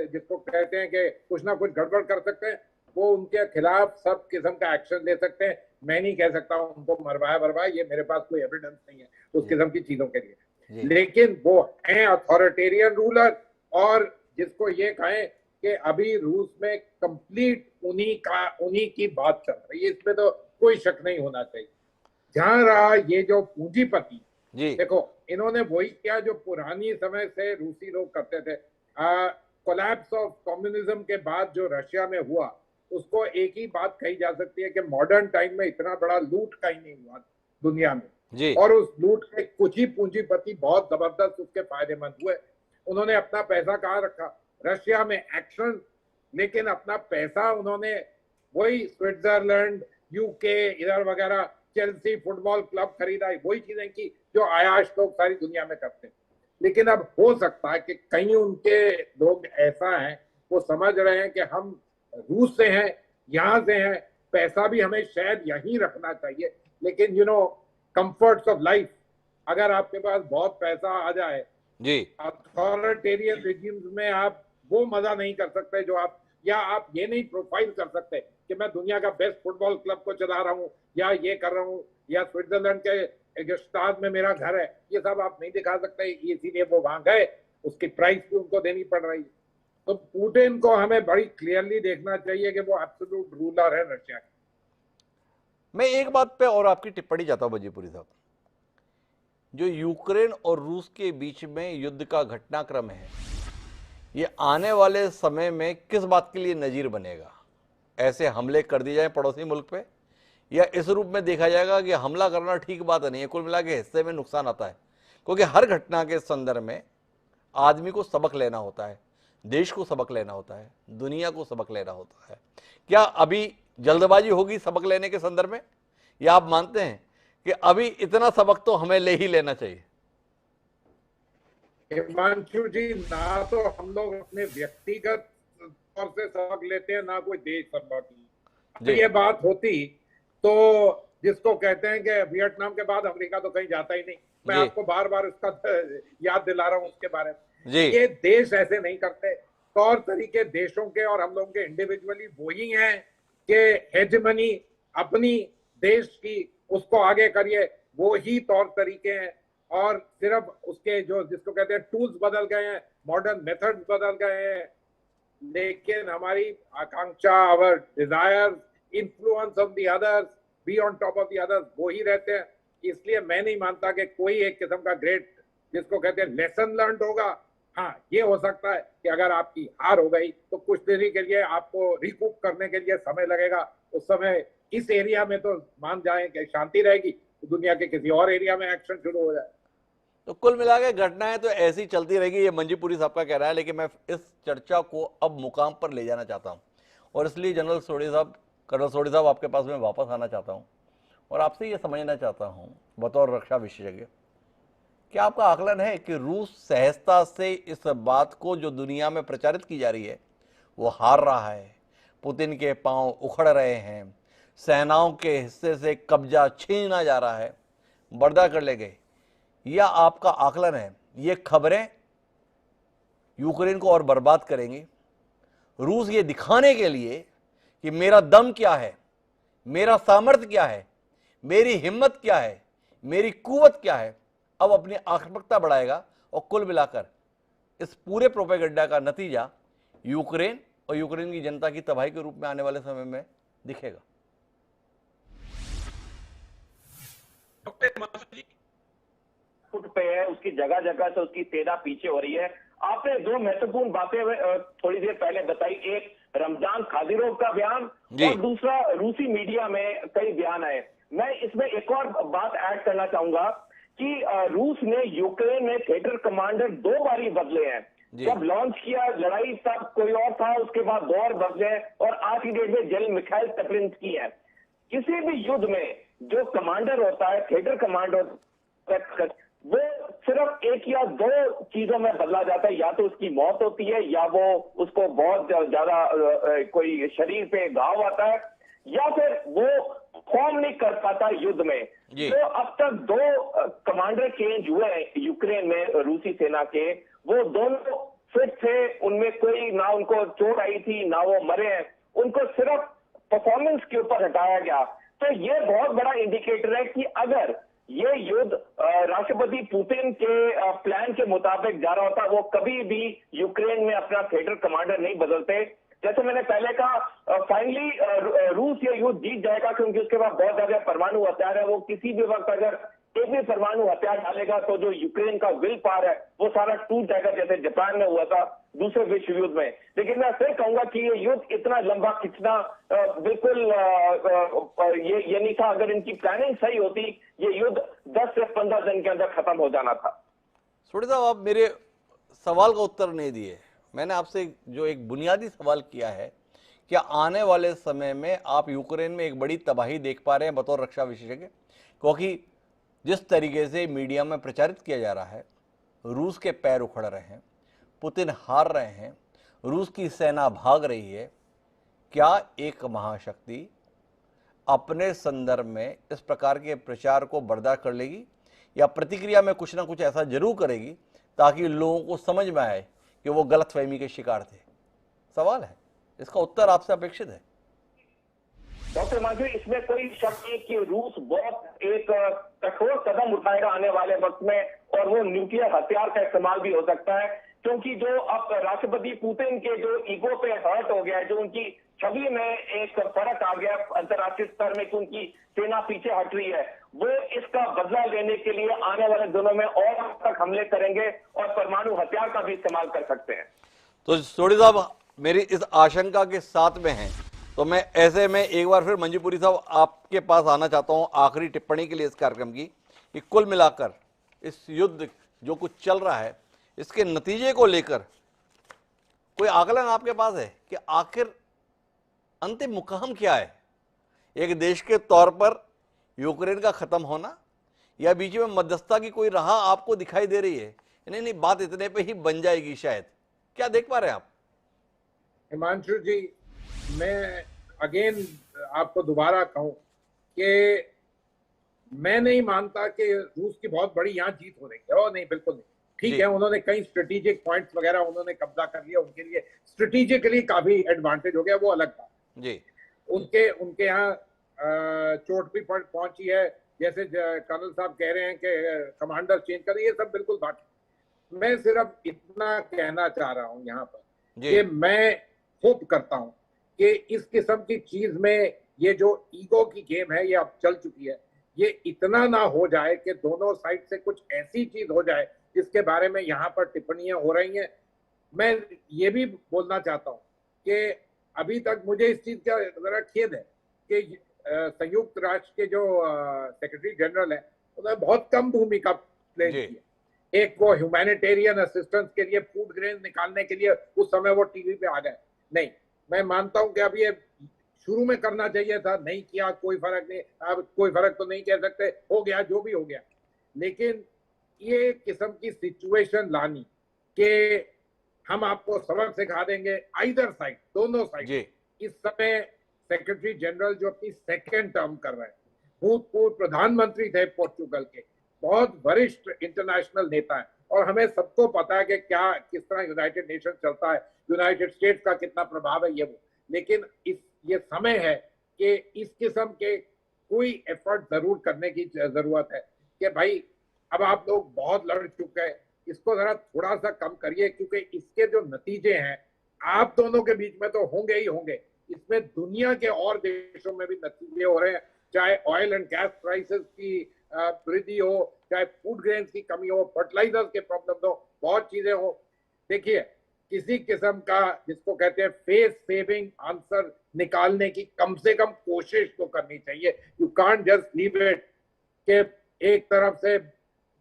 जिसको कहते हैं कि कुछ ना कुछ गड़बड़ कर सकते हैं, वो उनके खिलाफ सब किस्म का एक्शन ले सकते हैं। मैं नहीं कह सकता उनको मरवाया, ये मेरे पास कोई एविडेंस नहीं है उस किस्म की चीजों के लिए, लेकिन वो हैं अथॉरिटेरियन रूलर। और जिसको ये कहें कि अभी रूस में कंप्लीट उन्हीं की बात चल रही है, इसमें तो कोई शक नहीं होना चाहिए। जहां रहा ये जो पूंजीपति, देखो इन्होंने वही किया जो पुरानी समय से रूसी लोग करते थे। कोलैप्स ऑफ कम्युनिज्म के बाद जो रशिया में हुआ, उसको एक ही बात कही जा सकती है कि मॉडर्न टाइम में इतना बड़ा लूट कहीं नहीं हुआ दुनिया में, और उस लूट के कुछ ही पूंजीपति बहुत जबरदस्त उसके फायदेमंद हुए। उन्होंने अपना पैसा कहाँ रखा? रशिया में एक्शन, लेकिन अपना पैसा उन्होंने वही स्विट्जरलैंड, यूके इधर वगैरह, चेल्सी फुटबॉल क्लब खरीदा, वही चीजें की जो आयाश लोग सारी दुनिया में करते हैं। लेकिन अब हो सकता है कि कहीं उनके लोग ऐसा हैं, वो समझ रहे हैं कि हम रूस से हैं, यहाँ से हैं, पैसा भी हमें शायद यहीं रखना चाहिए, लेकिन कंफर्ट्स ऑफ लाइफ, अगर आपके पास बहुत पैसा आ जाए जी, अथॉरिटेरियन रिजिम्स में आप वो मजा नहीं कर सकते जो आप, या आप ये नहीं प्रोफाइल कर सकते कि मैं दुनिया का बेस्ट फुटबॉल क्लब को चला रहा हूँ, या ये कर रहा हूँ, या स्विट्जरलैंड के स्टाद में मेरा घर है, ये सब आप नहीं दिखा सकते। इसीलिए वो वहां गए, उसकी प्राइस भी उनको देनी पड़ रही है। तो पुतिन को हमें बड़ी क्लियरली देखना चाहिए कि वो एब्सोल्यूट रूलर है रशिया की। मैं एक बात पे और आपकी टिप्पणी चाहता हूं वजीपुरी साहब, जो यूक्रेन और रूस के बीच में युद्ध का घटनाक्रम है, ये आने वाले समय में किस बात के लिए नजीर बनेगा? ऐसे हमले कर दिए जाए पड़ोसी मुल्क पे, या इस रूप में देखा जाएगा कि हमला करना ठीक बात नहीं है, कुल मिला के हिस्से में नुकसान आता है? क्योंकि हर घटना के संदर्भ में आदमी को सबक लेना होता है, देश को सबक लेना होता है, दुनिया को सबक लेना होता है। क्या अभी जल्दबाजी होगी सबक लेने के संदर्भ में, या आप मानते हैं कि अभी इतना सबक तो हमें ले ही लेना चाहिए? हिमांशु जी, ना तो हम लोग अपने व्यक्तिगत तौर से सबक लेते हैं, ना कोई देश सबक। तो ये बात होती तो जिसको कहते हैं कि वियतनाम के बाद अमेरिका तो कहीं जाता ही नहीं, मैं आपको बार बार उसका याद दिला रहा हूं उसके बारे में। ये देश ऐसे नहीं करते, तौर तरीके देशों के और हम लोगों के इंडिविजुअली वही हैं कि हेजेमनी अपनी देश की उसको आगे करिए, वो ही तौर तरीके हैं, और सिर्फ उसके जो जिसको कहते हैं टूल्स बदल गए हैं, मॉडर्न मेथड्स बदल गए हैं, लेकिन हमारी आकांक्षा, our desire, influence of the others, be on top of the others, वो ही रहते हैं। इसलिए मैं नहीं मानता कि कोई एक किस्म का ग्रेट जिसको कहते हैं लेसन लर्न होगा। हाँ, ये हो सकता है कि अगर आपकी हार हो गई तो कुछ देरी के लिए आपको रिकूप करने के लिए समय लगेगा। उस समय इस एरिया में तो मान जाएं कि शांति रहेगी, तो दुनिया के किसी और एरिया में एक्शन शुरू हो जाए। तो कुल मिला के घटनाएं तो ऐसी चलती रहेगी, ये मंजीपुरी साहब का कह रहा है। लेकिन मैं इस चर्चा को अब मुकाम पर ले जाना चाहता हूं, और इसलिए कर्नल सोढी साहब आपके पास में वापस आना चाहता हूं और आपसे ये समझना चाहता हूं बतौर रक्षा विशेषज्ञ, क्या आपका आकलन है कि रूस सहजता से इस बात को जो दुनिया में प्रचारित की जा रही है वो हार रहा है, पुतिन के पांव उखड़ रहे हैं, सेनाओं के हिस्से से कब्जा छीना जा रहा है, बर्दाश्त कर ले गए, या आपका आकलन है ये खबरें यूक्रेन को और बर्बाद करेंगी? रूस ये दिखाने के लिए कि मेरा दम क्या है, मेरा सामर्थ्य क्या है, मेरी हिम्मत क्या है, मेरी कुवत क्या है, अब अपनी आक्रामकता बढ़ाएगा, और कुल मिलाकर इस पूरे प्रोपेगेंडा का नतीजा यूक्रेन और यूक्रेन की जनता की तबाही के रूप में आने वाले समय में दिखेगा। फुट पे है, उसकी जगह जगह से उसकी तेजा पीछे हो रही है। आपने दो महत्वपूर्ण बातें थोड़ी देर पहले बताई, एक रमजान कादिरोव का बयान और दूसरा रूसी मीडिया में कई बयान आए। मैं इसमें एक और बात ऐड करना चाहूंगा कि रूस ने यूक्रेन में थिएटर कमांडर 2 बार ही बदले हैं। जी। जब लॉन्च किया लड़ाई तब कोई और था, उसके बाद 2 और बदले और आज की डेट में जनरल मिखाइल तेप्लिंस्की है। किसी भी युद्ध में जो कमांडर होता है, थिएटर कमांडर, वो सिर्फ 1 या 2 चीजों में बदला जाता है, या तो उसकी मौत होती है, या वो उसको बहुत ज्यादा कोई शरीर पे घाव आता है, या फिर वो परफॉर्म नहीं कर पाता युद्ध में। तो अब तक 2 कमांडर चेंज हुए हैं यूक्रेन में रूसी सेना के, वो दोनों फिट थे, उनमें कोई ना उनको चोट आई थी ना वो मरे हैं, उनको सिर्फ परफॉर्मेंस के ऊपर हटाया गया। तो ये बहुत बड़ा इंडिकेटर है कि अगर ये युद्ध राष्ट्रपति पुतिन के प्लान के मुताबिक जा रहा होता, वो कभी भी यूक्रेन में अपना थिएटर कमांडर नहीं बदलते। जैसे मैंने पहले कहा, फाइनली रूस ये युद्ध जीत जाएगा, क्योंकि उसके बाद बहुत ज्यादा परमाणु हथियार है। वो किसी भी वक्त अगर एक भी परमाणु हथियार डालेगा तो जो यूक्रेन का विल पावर है वो सारा टूट जाएगा, जैसे जापान में हुआ था दूसरे विश्व युद्ध में। लेकिन मैं फिर कहूंगा कि ये युद्ध इतना लंबा खिंचना बिल्कुल ये नहीं था। अगर इनकी प्लानिंग सही होती, ये युद्ध 10 से 15 दिन के अंदर खत्म हो जाना था। सोडी साहब, आप मेरे सवाल का उत्तर नहीं दिए। मैंने आपसे जो एक बुनियादी सवाल किया है, क्या आने वाले समय में आप यूक्रेन में एक बड़ी तबाही देख पा रहे हैं बतौर रक्षा विशेषज्ञ? क्योंकि जिस तरीके से मीडिया में प्रचारित किया जा रहा है, रूस के पैर उखड़ रहे हैं, पुतिन हार रहे हैं, रूस की सेना भाग रही है, क्या एक महाशक्ति अपने संदर्भ में इस प्रकार के प्रचार को बर्दाश्त कर लेगी, या प्रतिक्रिया में कुछ ना कुछ ऐसा जरूर करेगी ताकि लोगों को समझ में आए कि वो गलतफहमी के शिकार थे? सवाल है, इसका उत्तर आपसे अपेक्षित है। डॉक्टर मांझी, इसमें कोई शक नहीं कि रूस बहुत एक कठोर कदम उठाएगा आने वाले वक्त में, और वो न्यूक्लियर हथियार का इस्तेमाल भी हो सकता है। क्योंकि जो अब राष्ट्रपति पुतिन के जो ईगो पे हर्ट हो गया है, जो उनकी छवि में एक फर्क आ गया अंतर्राष्ट्रीय स्तर में कि उनकी सेना पीछे हट रही है, वो इसका बदला लेने के लिए आने वाले दिनों में और तक हमले करेंगे और परमाणु हथियार का भी इस्तेमाल कर सकते हैं। तो सोडी साहब, मेरी इस आशंका के साथ में हैं, तो मैं ऐसे में एक बार फिर मंजूपुरी साहब आपके पास आना चाहता हूं आखिरी टिप्पणी के लिए इस कार्यक्रम की, कि कुल मिलाकर इस युद्ध जो कुछ चल रहा है, इसके नतीजे को लेकर कोई आकलन आपके पास है कि आखिर अंतिम मुकाम क्या है? एक देश के तौर पर यूक्रेन का खत्म होना, या बीच में मध्यस्थता की कोई राह आपको दिखाई दे रही है? नहीं, बात इतने पे ही बन जाएगी शायद। क्या देख पा रहे हैं आप? हिमांशु जी, मैं अगेन आपको दोबारा कहूं कि मैं नहीं मानता कि रूस की बहुत बड़ी यहाँ जीत हो रही है। और नहीं, बिल्कुल नहीं। ठीक है, उन्होंने कई स्ट्रेटेजिक पॉइंट्स वगैरह उन्होंने कब्जा कर लिया, उनके लिए स्ट्रेटेजिकली काफी एडवांटेज हो गया, वो अलग था जी। उनके यहाँ चोट भी पहुंची है, जैसे कर्नल साहब कह रहे हैं कि कमांडर चेंज कर, ये सब बिल्कुल बात है। मैं सिर्फ इतना कहना चाह रहा हूं यहाँ पर कि मैं होप करता हूं कि इस किस्म की चीज में ये जो ईगो की गेम है ये अब चल चुकी है, ये इतना ना हो जाए कि दोनों साइड से कुछ ऐसी चीज हो जाए जिसके बारे में यहाँ पर टिप्पणियां हो रही हैं। मैं ये भी बोलना चाहता हूँ कि अभी तक मुझे इस चीज का जरा खेद है कि संयुक्त राष्ट्र के जो सेक्रेटरी जनरल है, उन्होंने बहुत कम भूमिका प्ले की। एक वो ह्यूमैनिटेरियन असिस्टेंस के लिए फूड ग्रेन निकालने के लिए उस समय वो टीवी पे आ गए। नहीं, मैं मानता हूं कि अब ये शुरू में करना चाहिए था, नहीं किया, कोई फर्क नहीं। अब कोई फर्क तो नहीं कह सकते, हो गया जो भी हो गया। लेकिन ये किस्म की सिचुएशन लानी कि हम आपको सबक सिखा देंगे, आइदर साइड, दोनों साइड। इस समय सेक्रेटरी जनरल जो अपनी सेकेंड टर्म कर रहे हैं, भूतपूर्व प्रधानमंत्री थे पोर्चुगल के, बहुत वरिष्ठ इंटरनेशनल नेता है, और हमें सबको पता है कि क्या किस तरह यूनाइटेड नेशन चलता है, यूनाइटेड स्टेट्स का कितना प्रभाव है ये वो। लेकिन ये समय है कि इस किस्म के कोई एफर्ट जरूर करने की जरूरत है कि भाई अब आप लोग बहुत लड़ चुके हैं, इसको जरा थोड़ा सा कम करिए, क्योंकि इसके जो नतीजे हैं आप दोनों के बीच में तो होंगे ही होंगे, इसमें दुनिया के और देशों में भी नतीजे हो रहे हैं, चाहे ऑयल एंड गैस प्राइसेस की वृद्धि हो, चाहे फूड ग्रेन्स की कमी हो, फर्टिलाइजर्स के प्रॉब्लम हो, बहुत चीजें हो। देखिए, किसी किस्म का जिसको कहते हैं फेस सेविंग आंसर निकालने की कम से कम कोशिश तो करनी चाहिए। You can't just leave it कि एक तरफ से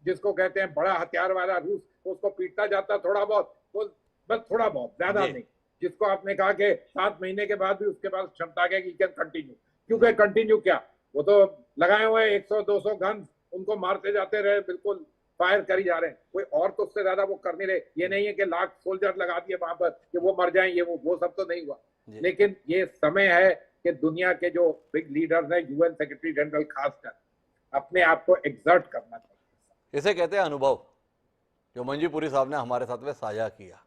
जिसको कहते हैं बड़ा हथियार वाला रूस, उसको पीटता जाता थोड़ा बहुत, वो बस थोड़ा बहुत, ज्यादा नहीं। जिसको आपने कहा कि 7 महीने के बाद भी उसके पास क्षमता है कि कैन कंटिन्यू, क्योंकि कंटिन्यू क्या, वो तो लगाए हुए 100-200 गन, उनको मारते जाते रहे, बिल्कुल फायर करी जा रहे हैं। कोई और तो उससे ज्यादा वो कर नहीं रहे। ये नहीं है कि लाख सोल्जर लगा दिए वहां पर कि वो मर जाएं, ये वो सब तो नहीं हुआ। लेकिन ये समय है कि दुनिया के जो बिग लीडर्स हैं, यूएन सेक्रेटरी जनरल खासकर, अपने आप को एक्सर्ट करना चाहिए। इसे कहते हैं अनुभव, जो मंजू पुरी साहब ने हमारे साथ में साझा किया।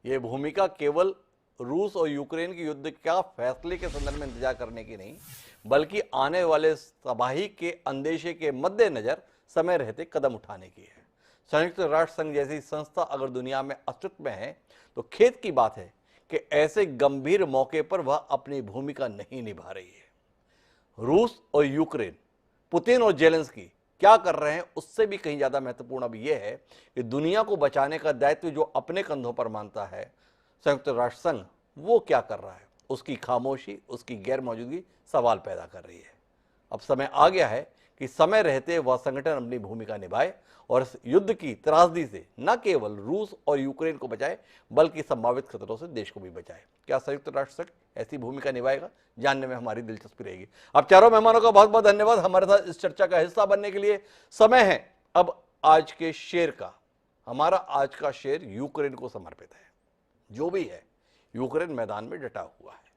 ये भूमिका केवल रूस और यूक्रेन के युद्ध का फैसले के संदर्भ में इंतजार करने की नहीं, बल्कि आने वाले तबाही के अंदेशे के मद्देनजर समय रहते कदम उठाने की है। संयुक्त राष्ट्र संघ जैसी संस्था अगर दुनिया में अस्तित्व में है तो खेद की बात है कि ऐसे गंभीर मौके पर वह अपनी भूमिका नहीं निभा रही है। रूस और यूक्रेन, पुतिन और जेलेंस्की क्या कर रहे हैं, उससे भी कहीं ज्यादा महत्वपूर्ण अब यह है कि दुनिया को बचाने का दायित्व जो अपने कंधों पर मानता है संयुक्त राष्ट्र संघ, वो क्या कर रहा है। उसकी खामोशी, उसकी गैर मौजूदगी सवाल पैदा कर रही है। अब समय आ गया है कि समय रहते वह संगठन अपनी भूमिका निभाए और इस युद्ध की त्रासदी से न केवल रूस और यूक्रेन को बचाए, बल्कि संभावित खतरों से देश को भी बचाए। क्या संयुक्त राष्ट्र संघ ऐसी भूमिका निभाएगा, जानने में हमारी दिलचस्पी रहेगी। अब चारों मेहमानों का बहुत बहुत धन्यवाद हमारे साथ इस चर्चा का हिस्सा बनने के लिए। समय है अब आज के शेर का। हमारा आज का शेर यूक्रेन को समर्पित है। जो भी है, यूक्रेन मैदान में डटा हुआ है,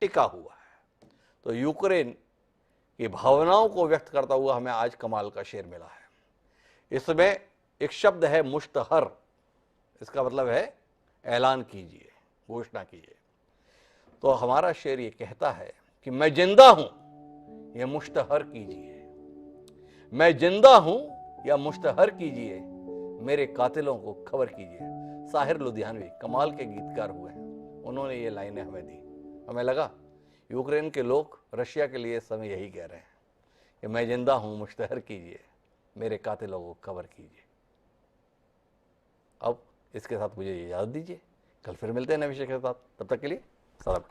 टिका हुआ है। तो यूक्रेन की भावनाओं को व्यक्त करता हुआ हमें आज कमाल का शेर मिला है। इसमें एक शब्द है मुश्तहर, इसका मतलब है ऐलान कीजिए, घोषणा कीजिए। तो हमारा शेर ये कहता है कि मैं जिंदा हूं, यह मुश्तहर कीजिए। मैं जिंदा हूं या मुश्तहर कीजिए, मेरे कातिलों को खबर कीजिए। साहिर लुधियानवी कमाल के गीतकार हुए हैं, उन्होंने ये लाइनें हमें दी। हमें लगा यूक्रेन के लोग रशिया के लिए इस समय यही कह रहे हैं कि मैं जिंदा हूं, मुश्तहर कीजिए, मेरे कातिलों को खबर कीजिए। अब इसके साथ मुझे इजाजत दीजिए, कल फिर मिलते हैं नए विषय के साथ। तब तक के लिए सलाम।